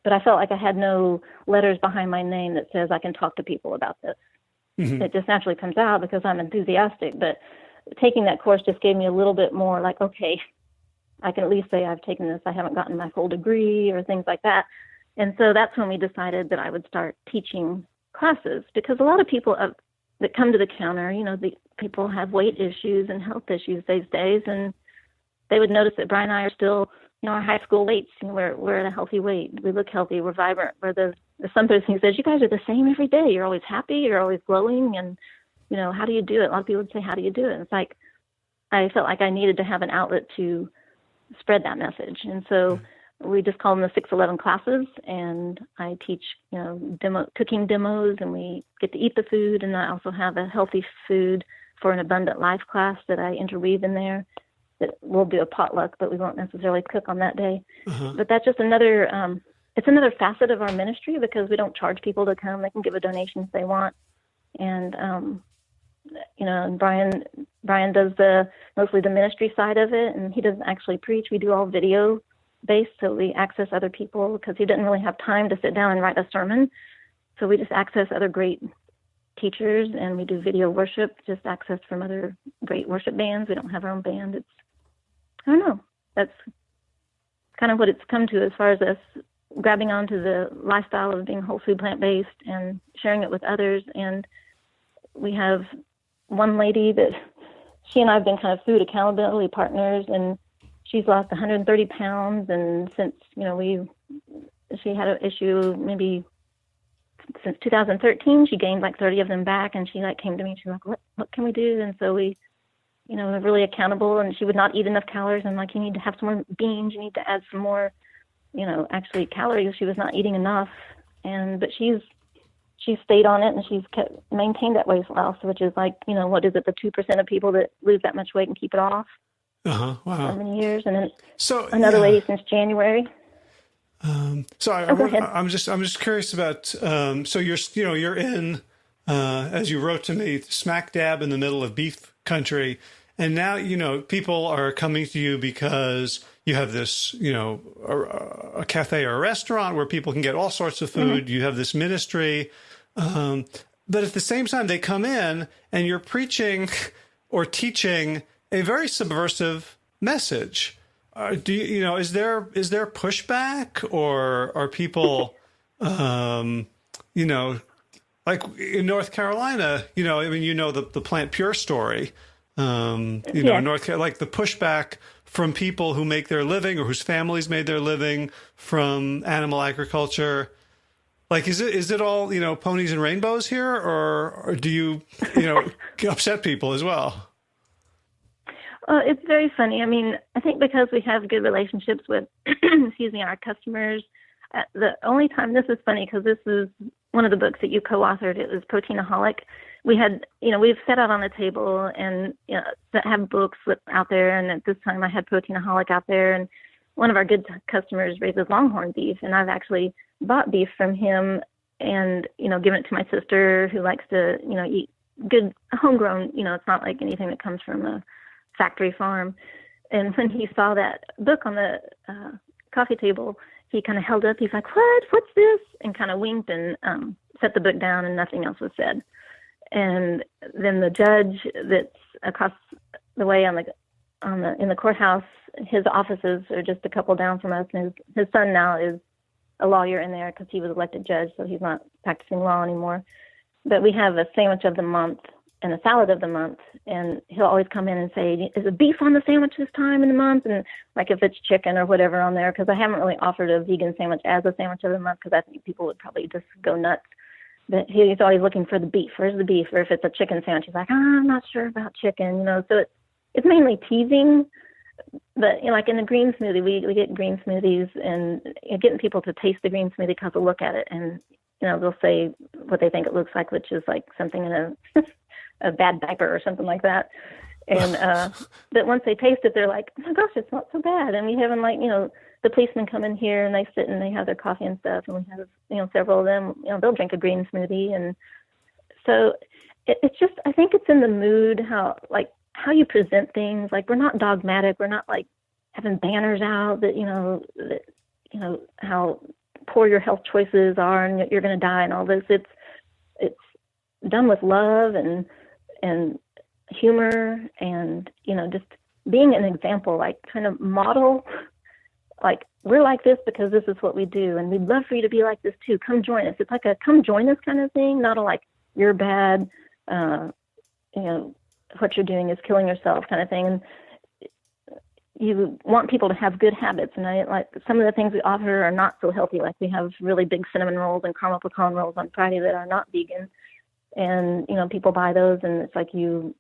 But I felt like I had no letters behind my name that says I can talk to people about this. It just naturally comes out because I'm enthusiastic. But taking that course just gave me a little bit more like, okay, I can at least say I've taken this. I haven't gotten my full degree or things like that. And so that's when we decided that I would start teaching classes, because a lot of people that come to the counter, the people have weight issues and health issues these days, and they would notice that Brian and I are still, our high school weights. We're at a healthy weight. We look healthy. We're vibrant. There's some person who says, you guys are the same every day. You're always happy. You're always glowing. And, how do you do it? A lot of people would say, how do you do it? And it's like, I felt like I needed to have an outlet to spread that message. And so we just call them the 611 classes. And I teach, cooking demos, and we get to eat the food. And I also have a healthy food for an abundant life class that I interweave in there. That we'll do a potluck, but we won't necessarily cook on that day. But that's just another it's another facet of our ministry because we don't charge people to come. They can give a donation if they want. And, and Brian does mostly the ministry side of it, and he doesn't actually preach. We do all video based, so we access other people because he didn't really have time to sit down and write a sermon. So we just access other great teachers, and we do video worship, just access from other great worship bands. We don't have our own band. I don't know. That's kind of what it's come to as far as us grabbing onto the lifestyle of being whole food, plant-based, and sharing it with others. And we have one lady that she and I have been kind of food accountability partners, and she's lost 130 pounds. And since, she had an issue maybe since 2013, she gained like 30 of them back, and she came to me. She's like, what can we do? And so we, we're really accountable, and she would not eat enough calories. I'm like, you need to have some more beans. You need to add some more, actually calories. She was not eating enough. But she's stayed on it, and she's maintained that weight loss, which is like, what is it? The 2% of people that lose that much weight and keep it off. Wow. For many years. And then so another lady since January. I'm just curious about, so you're in, as you wrote to me, smack dab in the middle of beef country. And now, people are coming to you because you have this, a cafe or a restaurant where people can get all sorts of food. Mm-hmm. You have this ministry. But at the same time, they come in and you're preaching or teaching a very subversive message. Is there pushback, or are people, like in North Carolina, the Plant Pure story, North Carolina, like the pushback from people who make their living or whose families made their living from animal agriculture. Like, is it all, ponies and rainbows here, or do you, upset people as well? It's very funny. I mean, I think because we have good relationships with, our customers. The only time, this is funny because this is one of the books that you co-authored. It was Proteinaholic. We had, we've set out on the table and have books out there. And at this time I had Proteinaholic out there. And one of our good customers raises Longhorn beef. And I've actually bought beef from him and, given it to my sister who likes to, eat good homegrown, it's not like anything that comes from a factory farm. And when he saw that book on the coffee table, he kind of held up. He's like, what's this? And kind of winked and set the book down, and nothing else was said. And then the judge that's across the way in the courthouse, his offices are just a couple down from us. And his son now is a lawyer in there because he was elected judge, so he's not practicing law anymore. But we have a sandwich of the month and a salad of the month, and he'll always come in and say, is it beef on the sandwich this time in the month? And like if it's chicken or whatever on there, because I haven't really offered a vegan sandwich as a sandwich of the month because I think people would probably just go nuts. But he's always looking for the beef. Where's the beef? Or if it's a chicken sandwich, he's like, I'm not sure about chicken, So it's mainly teasing. But like in the green smoothie, we get green smoothies, and getting people to taste the green smoothie because they'll look at it and they'll say what they think it looks like, which is like something in a bad diaper or something like that. And but once they taste it, they're like, oh my gosh, it's not so bad. And we have them the policemen come in here and they sit and they have their coffee and stuff, and we have several of them, they'll drink a green smoothie. And so it's just, I think it's in the mood how you present things. Like, we're not dogmatic. We're not like having banners out that how poor your health choices are and you're going to die and all this. It's done with love and humor and, just being an example, like kind of model, like we're like this because this is what we do. And we'd love for you to be like this too. Come join us. It's like a come join us kind of thing. Not a like you're bad, what you're doing is killing yourself kind of thing. And you want people to have good habits. And I like some of the things we offer are not so healthy. Like we have really big cinnamon rolls and caramel pecan rolls on Friday that are not vegan. And, people buy those, and it's like you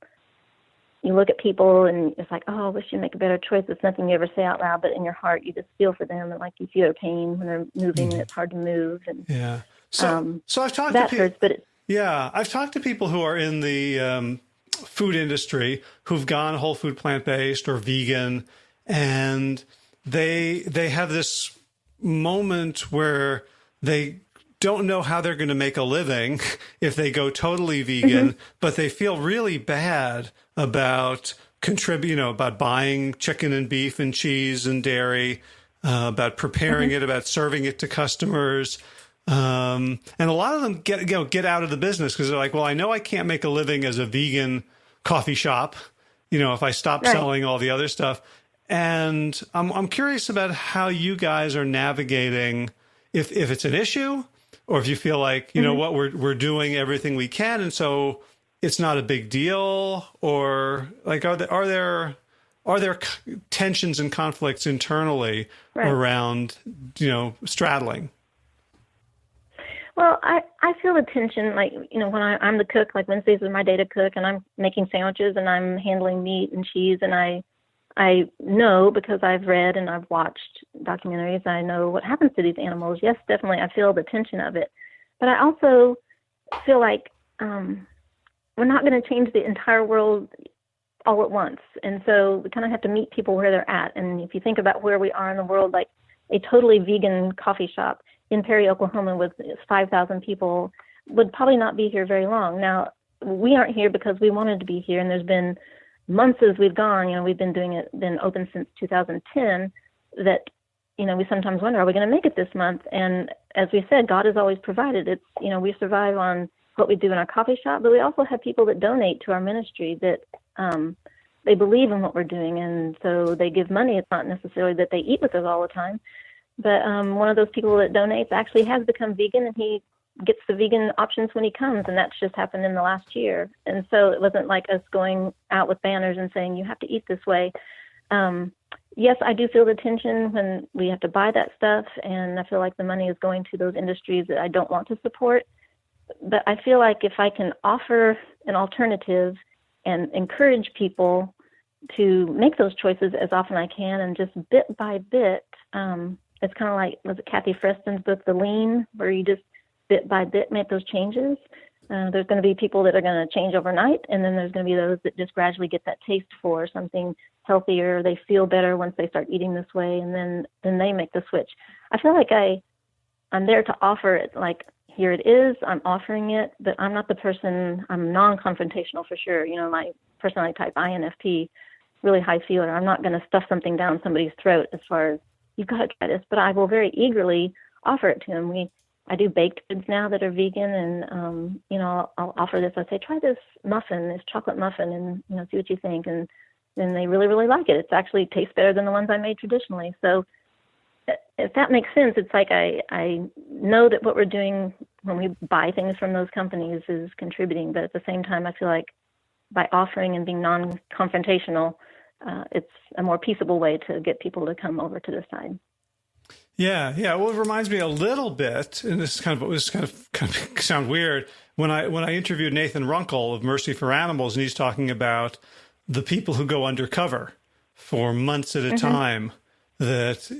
look at people and it's like, oh, I wish you'd make a better choice. It's nothing you ever say out loud, but in your heart, you just feel for them. And like you feel their pain when they're moving and it's hard to move. And yeah. So I've talked that to hurts, but I've talked to people who are in the food industry who've gone whole food, plant-based or vegan, and they have this moment where they don't know how they're going to make a living if they go totally vegan, but they feel really bad about about buying chicken and beef and cheese and dairy, about preparing it, about serving it to customers. And a lot of them get out of the business because they're like, well, I know I can't make a living as a vegan coffee shop, if I stop selling all the other stuff. And I'm curious about how you guys are navigating if it's an issue, or if you feel like, what, we're doing everything we can, and so it's not a big deal, or like, are there tensions and conflicts internally around, straddling? Well, I feel the tension, like, when I'm the cook, like Wednesdays is my day to cook, and I'm making sandwiches and I'm handling meat and cheese, and I know, because I've read and I've watched documentaries, I know what happens to these animals. Yes, definitely, I feel the tension of it. But I also feel like we're not going to change the entire world all at once. And so we kind of have to meet people where they're at. And if you think about where we are in the world, like a totally vegan coffee shop in Perry, Oklahoma, with 5,000 people would probably not be here very long. Now, we aren't here because we wanted to be here, and there's been months as we've gone, we've been been open since 2010, that, we sometimes wonder, are we going to make it this month? And as we said, God has always provided. It's, we survive on what we do in our coffee shop, but we also have people that donate to our ministry that they believe in what we're doing, and so they give money. It's not necessarily that they eat with us all the time, but one of those people that donates actually has become vegan, and he gets the vegan options when he comes, and that's just happened in the last year. And so it wasn't like us going out with banners and saying, you have to eat this way. Yes, I do feel the tension when we have to buy that stuff, and I feel like the money is going to those industries that I don't want to support. But I feel like if I can offer an alternative and encourage people to make those choices as often as I can, and just bit by bit, it's kind of like, was it Kathy Freston's book, The Lean, where you just bit by bit make those changes. There's going to be people that are going to change overnight, and then there's going to be those that just gradually get that taste for something healthier. They feel better once they start eating this way, and then they make the switch. I feel like I'm there to offer it, like, here it is, I'm offering it, but I'm not the person, I'm non-confrontational for sure. My personality type, INFP, really high feeler. I'm not going to stuff something down somebody's throat as far as, you've got to try this, but I will very eagerly offer it to them. I do baked goods now that are vegan, and, I'll offer this. I say, try this muffin, this chocolate muffin, and, see what you think. And then they really, really like it. It actually tastes better than the ones I made traditionally. So if that makes sense, it's like I know that what we're doing when we buy things from those companies is contributing, but at the same time, I feel like by offering and being non-confrontational, it's a more peaceable way to get people to come over to the side. Yeah. Well, it reminds me a little bit, and this kind of sound weird, when I interviewed Nathan Runkle of Mercy for Animals, and he's talking about the people who go undercover for months at a time. That,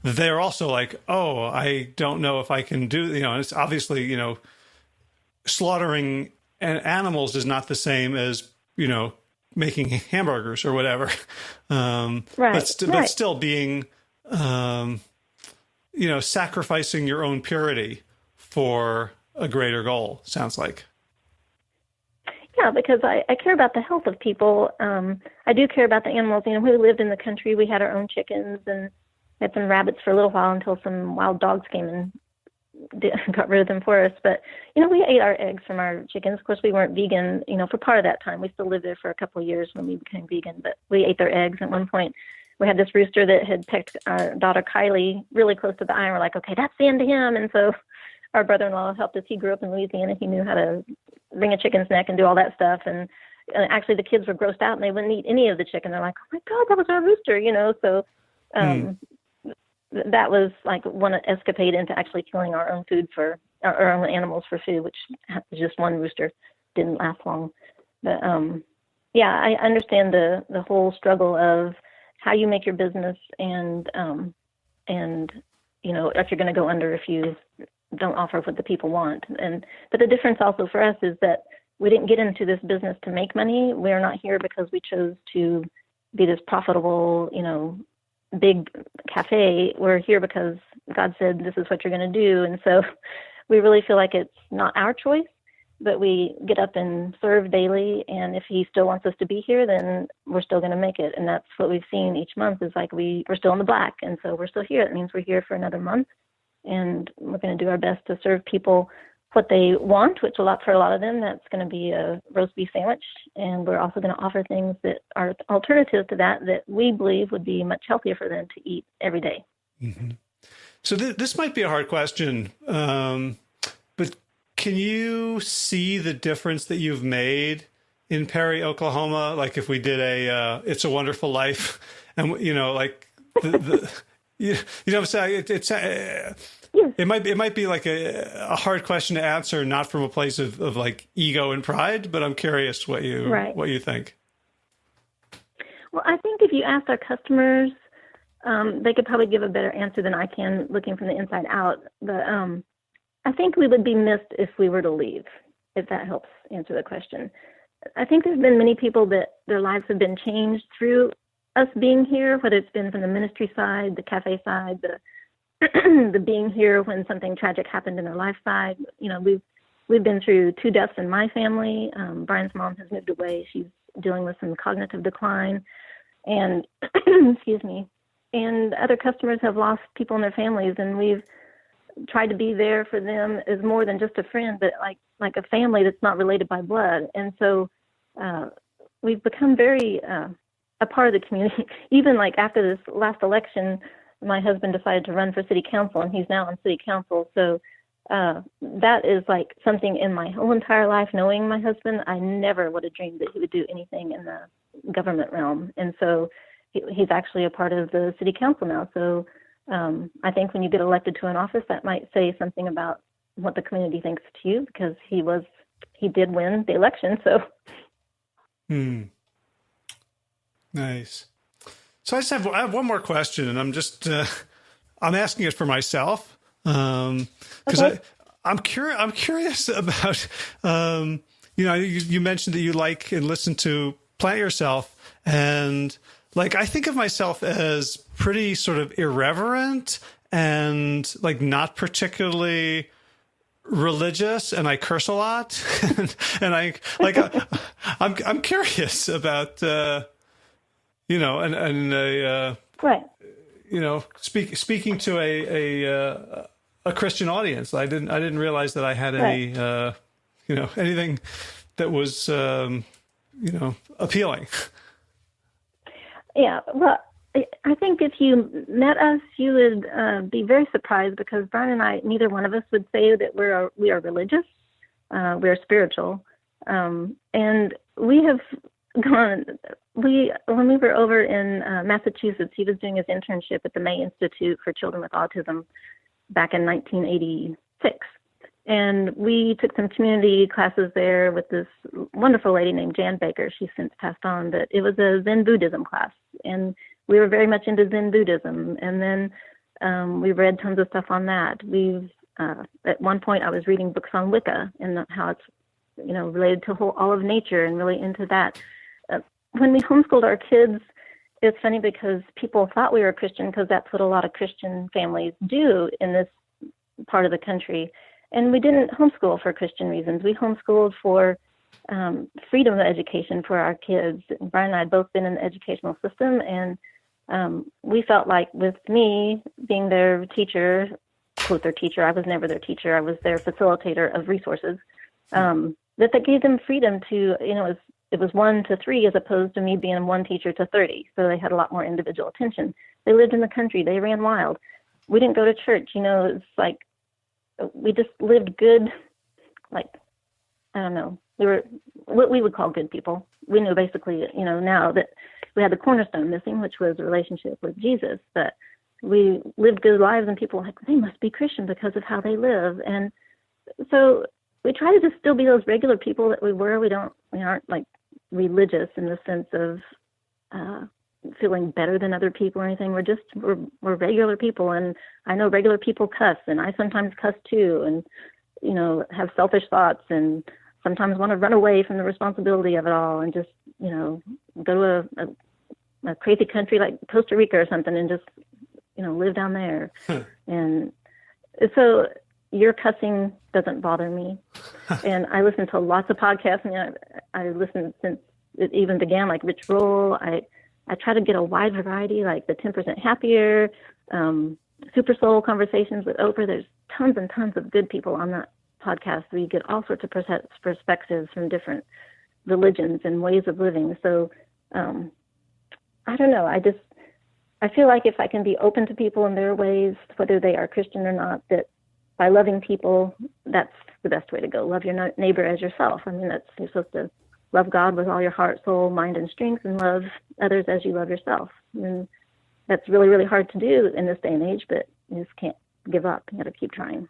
they're also like, oh, I don't know if I can do, and it's obviously, slaughtering animals is not the same as, making hamburgers or whatever. But still being, sacrificing your own purity for a greater goal, sounds like. Yeah, because I care about the health of people. I do care about the animals. We lived in the country. We had our own chickens and had some rabbits for a little while until some wild dogs came and got rid of them for us. But, we ate our eggs from our chickens. Of course, we weren't vegan, for part of that time. We still lived there for a couple of years when we became vegan, but we ate their eggs. At one point, we had this rooster that had pecked our daughter Kylie really close to the eye, and we're like, okay, that's the end of him. And so our brother-in-law helped us. He grew up in Louisiana. He knew how to wring a chicken's neck and do all that stuff. And actually the kids were grossed out and they wouldn't eat any of the chicken. They're like, oh my God, that was our rooster, So that was like one escapade into actually killing our own food for our own animals for food, which was just one rooster. Didn't last long. But I understand the whole struggle of how you make your business and if you're going to go under if you don't offer what the people want. But the difference also for us is that we didn't get into this business to make money. We're not here because we chose to be this profitable, big cafe. We're here because God said this is what you're going to do. And so we really feel like it's not our choice, but we get up and serve daily. And if he still wants us to be here, then we're still going to make it. And that's what we've seen each month is like we're still in the black. And so we're still here. It means we're here for another month. And we're going to do our best to serve people what they want, which for a lot of them, that's going to be a roast beef sandwich. And we're also going to offer things that are alternatives to that we believe would be much healthier for them to eat every day. Mm-hmm. So this might be a hard question, but can you see the difference that you've made in Perry, Oklahoma? Like if we did It's a Wonderful Life, and like you know what I'm saying? It might be like a hard question to answer, not from a place of like ego and pride, but I'm curious what you think. Well, I think if you asked our customers, they could probably give a better answer than I can looking from the inside out. But I think we would be missed if we were to leave, if that helps answer the question. I think there's been many people that their lives have been changed through us being here, whether it's been from the ministry side, the cafe side, the being here when something tragic happened in their life side. We've been through 2 deaths in my family. Brian's mom has moved away. She's dealing with some cognitive decline. And, excuse me, and other customers have lost people in their families, and we've tried to be there for them as more than just a friend, but like a family that's not related by blood. And so we've become very a part of the community. Even like after this last election, my husband decided to run for city council, and he's now on city council. So that is like something in my whole entire life, knowing my husband, I never would have dreamed that he would do anything in the government realm. And so he's actually a part of the city council now. So I think when you get elected to an office, that might say something about what the community thinks to you, because he did win the election. So. Nice. So I have one more question, and I'm just I'm asking it for myself because Okay. I'm curious about you mentioned that you like and listen to Plant Yourself, and like I think of myself as pretty sort of irreverent and like not particularly religious, and I curse a lot, and I'm curious about. Right. Speaking to a Christian audience, I didn't realize that I had any, anything that was, appealing. Yeah. Well, I think if you met us, you would be very surprised, because Brian and I, neither one of us would say that we are religious. We are spiritual, and we have gone. When we were over in Massachusetts, he was doing his internship at the May Institute for Children with Autism back in 1986. And we took some community classes there with this wonderful lady named Jan Baker. She's since passed on, but it was a Zen Buddhism class. And we were very much into Zen Buddhism. And then we read tons of stuff on that. At one point, I was reading books on Wicca and how it's, related to all of nature, and really into that. When we homeschooled our kids, it's funny because people thought we were Christian, because that's what a lot of Christian families do in this part of the country. And we didn't homeschool for Christian reasons. We homeschooled for freedom of education for our kids. Brian and I had both been in the educational system, and we felt like with me being their teacher, quote their teacher, I was never their teacher, I was their facilitator of resources, that gave them freedom to, it was 1 to 3 as opposed to me being 1 teacher to 30. So they had a lot more individual attention. They lived in the country. They ran wild. We didn't go to church. It's like we just lived good, like, I don't know. We were what we would call good people. We knew basically, now that we had the cornerstone missing, which was a relationship with Jesus. But we lived good lives, and people were like, they must be Christian because of how they live. And so we try to just still be those regular people that we were. We aren't like religious in the sense of feeling better than other people or anything. We're regular people, and I know regular people cuss, and I sometimes cuss too, and have selfish thoughts, and sometimes want to run away from the responsibility of it all, and just go to a crazy country like Costa Rica or something and just, live down there. And so your cussing doesn't bother me. And I listen to lots of podcasts. I listened since it even began, like Rich Roll. I try to get a wide variety, like the 10% Happier, Super Soul Conversations with Oprah. There's tons and tons of good people on that podcast where you get all sorts of perspectives from different religions and ways of living. So I don't know. I feel like if I can be open to people in their ways, whether they are Christian or not, that by loving people, that's the best way to go. Love your neighbor as yourself. I mean, you're supposed to love God with all your heart, soul, mind, and strength, and love others as you love yourself. And that's really, really hard to do in this day and age, but you just can't give up. You got to keep trying.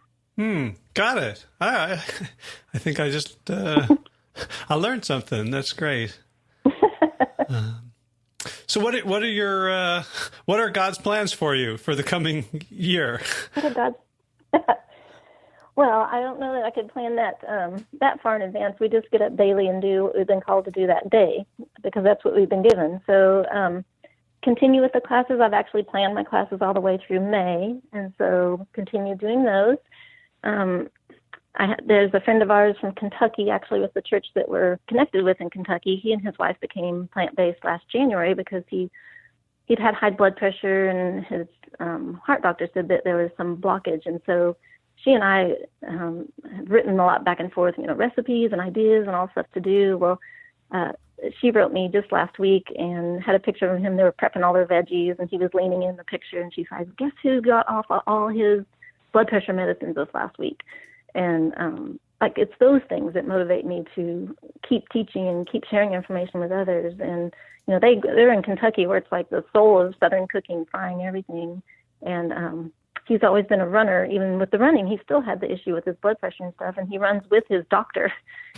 Got it. I think I just I learned something. That's great. So what are God's plans for you for the coming year? What are God's? Well, I don't know that I could plan that far in advance. We just get up daily and do what we've been called to do that day because that's what we've been given. So continue with the classes. I've actually planned my classes all the way through May, and so continue doing those. There's a friend of ours from Kentucky, actually with the church that we're connected with in Kentucky. He and his wife became plant-based last January because he'd had high blood pressure, and his heart doctor said that there was some blockage. And so she and I have written a lot back and forth, recipes and ideas and all stuff to do. Well, she wrote me just last week and had a picture of him. They were prepping all their veggies, and he was leaning in the picture, and she said, "Guess who got off all his blood pressure medicines this last week?" And it's those things that motivate me to keep teaching and keep sharing information with others. And they're in Kentucky where it's like the soul of Southern cooking, frying everything. And he's always been a runner. Even with the running, he still had the issue with his blood pressure and stuff. And he runs with his doctor.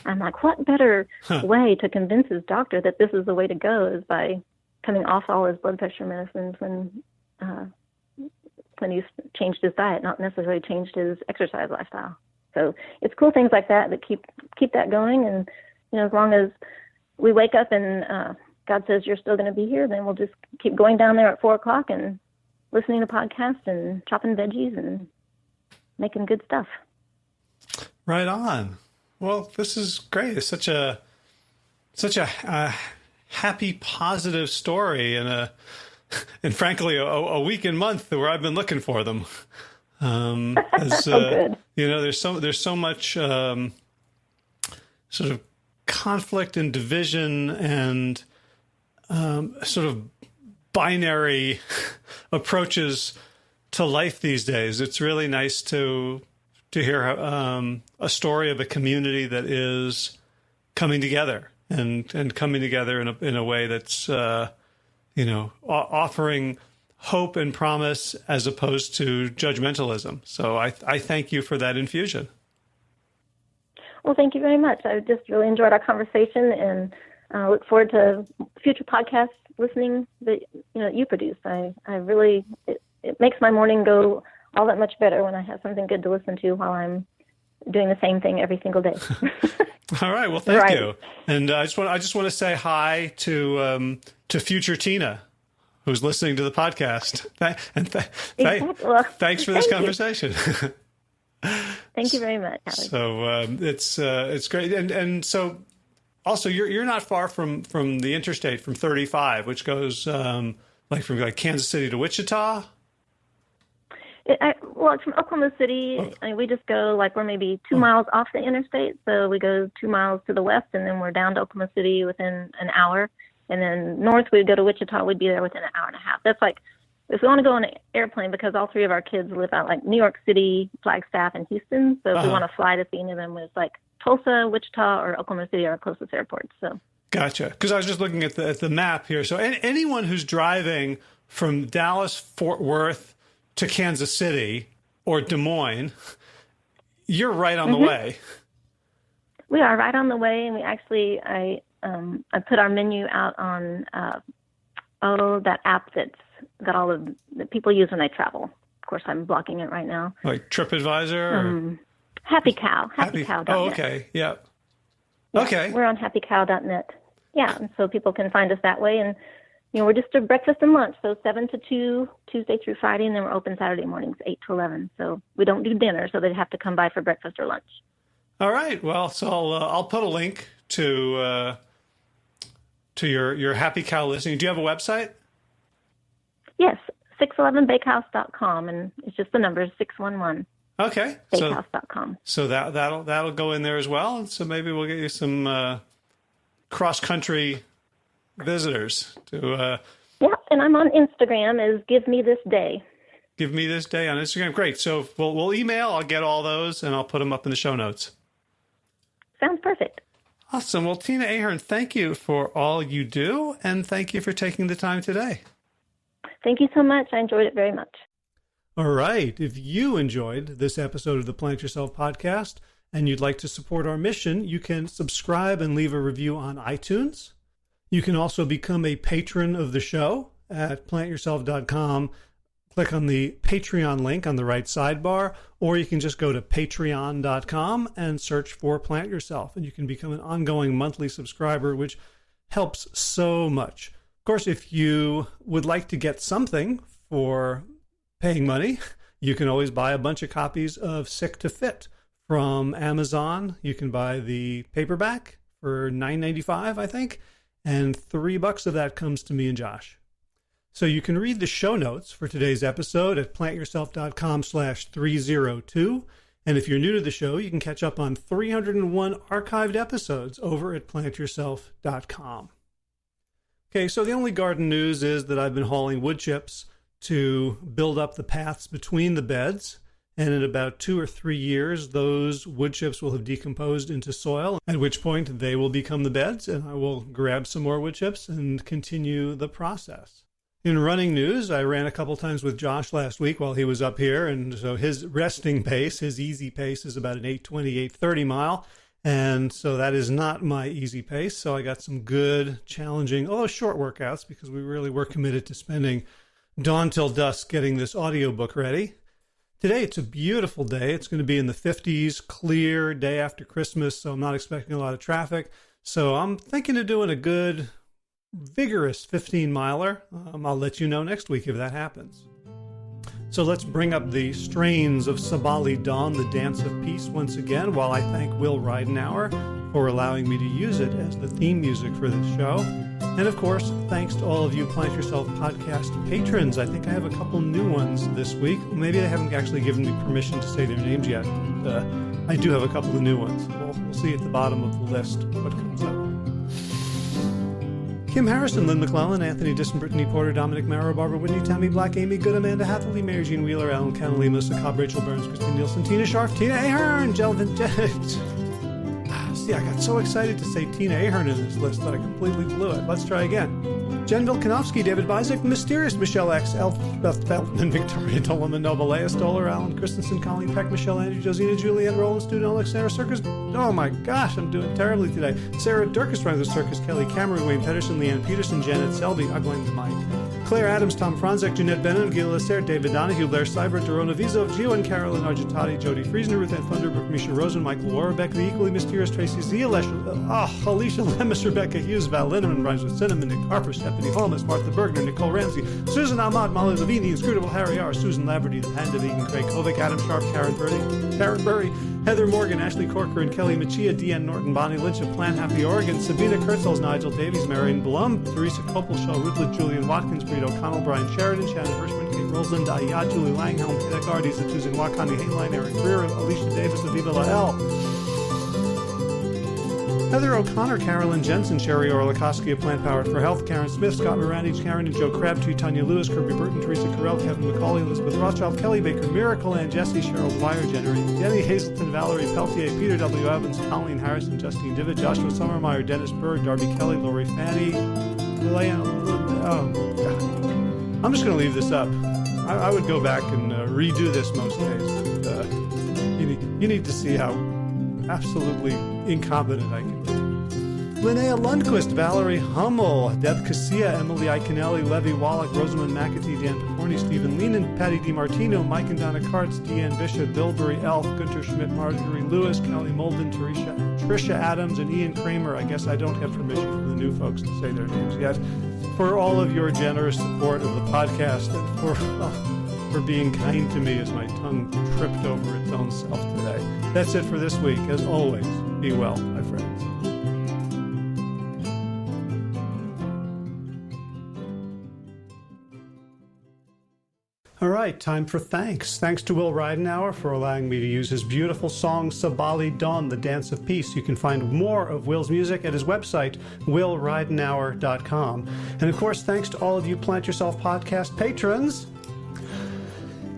I'm like, what better way to convince his doctor that this is the way to go is by coming off all his blood pressure medicines when he's changed his diet, not necessarily changed his exercise lifestyle. So it's cool things like that keep that going. And, as long as we wake up and God says you're still going to be here, then we'll just keep going down there at 4:00 and listening to podcasts and chopping veggies and making good stuff. Right on. Well, this is great. It's such a happy, positive story and frankly, a week and month where I've been looking for them. Good. There's so much sort of conflict and division and sort of binary approaches to life these days. It's really nice to hear a story of a community that is coming together and coming together in a way that's offering hope and promise as opposed to judgmentalism. So I thank you for that infusion. Well, thank you very much. I just really enjoyed our conversation and look forward to future podcasts listening that you produce. I really it makes my morning go all that much better when I have something good to listen to while I'm doing the same thing every single day. All right. Well, thank you. And I just want to say hi to future Tina, who's listening to the podcast. Thanks for this conversation. Thank you very much, Alex. So it's great, and so also you're not far from the interstate, from 35, which goes from Kansas City to Wichita. It's from Oklahoma City. Oh. I mean, we just go we're maybe 2 miles off the interstate, so we go 2 miles to the west, and then we're down to Oklahoma City within an hour. And then north, we'd go to Wichita. We'd be there within an hour and a half. That's if we want to go on an airplane, because all three of our kids live out New York City, Flagstaff, and Houston. So if we want to fly to see any of them, it's Tulsa, Wichita, or Oklahoma City are our closest airports. So gotcha. Because I was just looking at the map here. So anyone who's driving from Dallas, Fort Worth to Kansas City or Des Moines, you're right on the way. We are right on the way, and we actually I put our menu out on that app that's got all of that people use when they travel. Of course, I'm blocking it right now. Like TripAdvisor? Happy Cow. HappyCow.net. Oh, okay. Yeah. Yeah, Okay. We're on happycow.net. Yeah, and so people can find us that way. And we're just a breakfast and lunch, so 7 to 2, Tuesday through Friday, and then we're open Saturday mornings, 8 to 11. So we don't do dinner, so they'd have to come by for breakfast or lunch. All right. Well, so I'll put a link to your Happy Cow listing. Do you have a website? Yes, 611bakehouse.com, and it's just the numbers 611. Okay. Bakehouse.com. So that'll go in there as well. And so maybe we'll get you some cross-country visitors to yeah, and I'm on Instagram as Give Me This Day. Give Me This Day on Instagram. Great. So we'll email. I'll get all those and I'll put them up in the show notes. Sounds perfect. Awesome. Well, Tina Ahern, thank you for all you do, and thank you for taking the time today. Thank you so much. I enjoyed it very much. All right. If you enjoyed this episode of the Plant Yourself podcast and you'd like to support our mission, you can subscribe and leave a review on iTunes. You can also become a patron of the show at plantyourself.com. Click on the Patreon link on the right sidebar, or you can just go to patreon.com and search for Plant Yourself, and you can become an ongoing monthly subscriber, which helps so much. Of course, if you would like to get something for paying money, you can always buy a bunch of copies of Sick to Fit from Amazon. You can buy the paperback for $9.95, I think, and $3 of that comes to me and Josh. So you can read the show notes for today's episode at plantyourself.com/302. And if you're new to the show, you can catch up on 301 archived episodes over at plantyourself.com. Okay, so the only garden news is that I've been hauling wood chips to build up the paths between the beds. And in about 2 or 3 years, those wood chips will have decomposed into soil, at which point they will become the beds, and I will grab some more wood chips and continue the process. In running news, I ran a couple times with Josh last week while he was up here, and so his resting pace, his easy pace, is about an 8:20, 8:30 mile, and so that is not my easy pace. So I got some good, challenging, although short workouts, because we really were committed to spending dawn till dusk getting this audiobook ready. Today, it's a beautiful day. It's going to be in the 50s, clear day after Christmas, so I'm not expecting a lot of traffic. So I'm thinking of doing a good, vigorous 15-miler. I'll let you know next week if that happens. So let's bring up the strains of Sabali Dawn, the Dance of Peace, once again, while I thank Will Ridenauer for allowing me to use it as the theme music for this show. And of course, thanks to all of you Plant Yourself podcast patrons. I think I have a couple new ones this week. Maybe they haven't actually given me permission to say their names yet, but I do have a couple of new ones. We'll see at the bottom of the list what comes up. Kim Harrison, Lynn McClellan, Anthony Disson, Brittany Porter, Dominic Marrow, Barbara Whitney, Tammy Black, Amy Good, Amanda Hathaway, Mary Jean Wheeler, Alan Kennelly, Melissa Cobb, Rachel Burns, Christine Nielsen, Tina Scharf, Tina Ahern, Jelvin See, I got so excited to say Tina Ahern in this list that I completely blew it. Let's try again. Jen Vilkanovsky, David Bizek, Mysterious, Michelle X, Elfbeth Feltman, Victoria Doleman, Nova, Leah Stoller, Alan Christensen, Colleen Peck, Michelle Andrew, Josina, Julianne, Roland, Student, Alexander Circus. Oh my gosh, I'm doing terribly today. Sarah Durkis, runs the Circus, Kelly Cameron, Wayne Pedersen, Leanne Peterson, Janet Selby, I blame Mike. Claire Adams, Tom Franzek, Jeanette Bennett, Gil Lasser, David Donahue, Blair Seibert, Dorona Vizo, Gio and Carolyn Argentati, Jody Friesner, Ruth Ann Thunderbrook, Misha Rosen, Michael Warbeck, the equally mysterious Tracy Zia, Alicia Lemus, Rebecca Hughes, Val Linneman, Rhymes with Cinnamon, Nick Harper, Stephanie Holmes, Martha Bergner, Nicole Ramsey, Susan Ahmad, Molly Levine, the Inscrutable Harry R., Susan Laverty, the Panda Vegan, Craig Kovic, Adam Sharp, Karen Burry, Heather Morgan, Ashley Corker and Kelly Machia, Deanne Norton, Bonnie Lynch of Plant Happy Oregon, Sabina Kurtzels, Nigel Davies, Marion Blum, Teresa Copel, Shell Rutledge, Julian Watkins, Breed O'Connell, Brian Sheridan, Shannon Hirschman, Kate Roseland, Ayat, Julie Langhelm, Peter Gardy, Zatuzin Wakani, Hainline, Eric Greer, Alicia Davis, Aviva Lael, Heather O'Connor, Carolyn Jensen, Sherry Orlikoski of Plant Powered for Health, Karen Smith, Scott Moranich, Karen and Joe Crabtree, Tanya Lewis, Kirby Burton, Teresa Carell, Kevin McCauley, Elizabeth Rothschild, Kelly Baker, Miracle Ann, Jesse, Cheryl Dwyer, Jenny Hazelton, Valerie Peltier, Peter W. Evans, Colleen Harrison, Justine Divitt, Joshua Sommermeyer, Dennis Bird, Darby Kelly, Lori Fanny, oh God. I'm just going to leave this up. I would go back and redo this most days. But, you need to see how absolutely incompetent I can be. Linnea Lundquist, Valerie Hummel, Deb Casilla, Emily Iconelli, Levy Wallach, Rosamund McAtee, Dan Picorni, Stephen Leenan, Patty DiMartino, Mike and Donna Kartz, Deanne Bishop, Bilberry Elf, Gunter Schmidt, Marjorie Lewis, Kelly Molden, Tricia Adams, and Ian Kramer. I guess I don't have permission from the new folks to say their names yet. For all of your generous support of the podcast and for being kind to me as my tongue tripped over its own self today. That's it for this week. As always, be well, my friends. All right, time for thanks. Thanks to Will Ridenauer for allowing me to use his beautiful song Sabali Dawn, The Dance of Peace. You can find more of Will's music at his website, willridenauer.com. And of course, thanks to all of you Plant Yourself podcast patrons.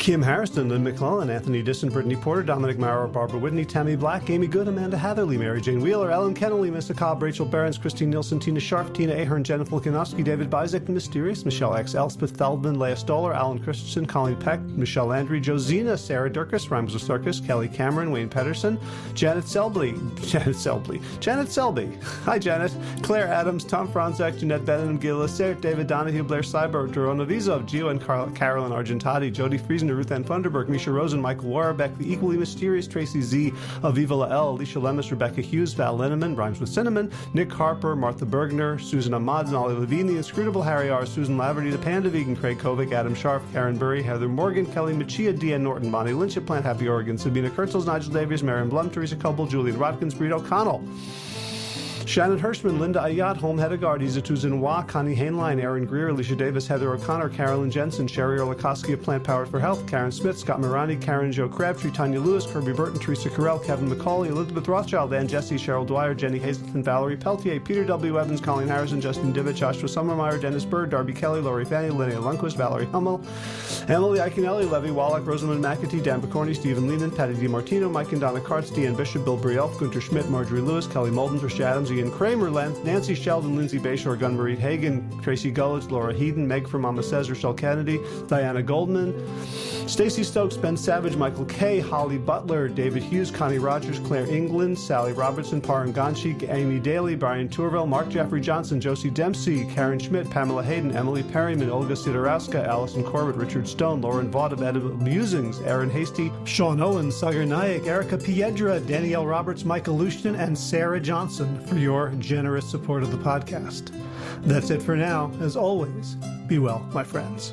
Kim Harrison, Lynn McClellan, Anthony Disson, Brittany Porter, Dominic Maurer, Barbara Whitney, Tammy Black, Amy Good, Amanda Hatherley, Mary Jane Wheeler, Ellen Kennelly, Mr. Cobb, Rachel Behrens, Christine Nielsen, Tina Sharp, Tina Ahern, Jennifer Volkanovsky, David Bizek, The Mysterious, Michelle X, Elspeth Feldman, Leah Stoller, Alan Christensen, Colleen Peck, Michelle Landry, Josina, Sarah Durkis, Rhymes with Circus, Kelly Cameron, Wayne Pedersen, Janet Selby. Hi, Janet. Claire Adams, Tom Franzak, Jeanette Benham, Gil Lacerte, David Donahue, Blair Cyber, Dorona Vizov, Gio and Carolyn Argentati, Jody Friesen, Ruth Ann Funderburg, Misha Rosen, Michael Warbeck, The Equally Mysterious, Tracy Z, Aviva Lael, Alicia Lemus, Rebecca Hughes, Val Linneman, Rhymes with Cinnamon, Nick Harper, Martha Bergner, Susan Ahmad, Nolly Levine, The Inscrutable Harry R., Susan Laverty, The Panda Vegan, Craig Kovic, Adam Sharp, Karen Burry, Heather Morgan, Kelly Machia, Deanne Norton, Bonnie Lynch at Plant Happy Oregon, Sabina Kurtzels, Nigel Davies, Marion Blum, Teresa Coble, Julian Watkins, Breed O'Connell, Shannon Hirschman, Linda Ayat, Holm Hedegaard, Izatu Zinwa, Connie Hainline, Aaron Greer, Alicia Davis, Heather O'Connor, Carolyn Jensen, Sherry Olakoski of Plant Powered for Health, Karen Smith, Scott Morani, Karen Jo Crabtree, Tanya Lewis, Kirby Burton, Teresa Carell, Kevin McCauley, Elizabeth Rothschild, Ann Jesse, Cheryl Dwyer, Jenny Hazelton, Valerie Peltier, Peter W. Evans, Colleen Harrison, Justin Divich, Joshua Summermeyer, Dennis Bird, Darby Kelly, Lori Fanny, Linnea Lundquist, Valerie Hummel, Emily Iconelli, Levy Wallach, Rosamund McAtee, Dan Picorni, Stephen Leenan, Patty DiMartino, Mike and Donna Kartz, Deanne Bishop, Bill Brielf, Gunter Schmidt, Marjorie Lewis, Kelly Molden, Trish Adams, Ian Kramer, Nancy Sheldon, Lindsay Bayshore, Gunmarie Hagen, Tracy Gullitz, Laura Heaton, Meg from Mama Says, Rochelle Kennedy, Diana Goldman, Stacey Stokes, Ben Savage, Michael Kay, Holly Butler, David Hughes, Connie Rogers, Claire England, Sally Robertson, Paran Ganshi, Amy Daly, Brian Tourville, Mark Jeffrey Johnson, Josie Dempsey, Karen Schmidt, Pamela Hayden, Emily Perryman, Olga Sidorowska, Allison Corbett, Richard Stone, Lauren Vaught of Edible Musings, Aaron Hasty, Sean Owens, Sagar Naik, Erica Piedra, Danielle Roberts, Michael Lushton, and Sarah Johnson for your generous support of the podcast. That's it for now. As always, be well, my friends.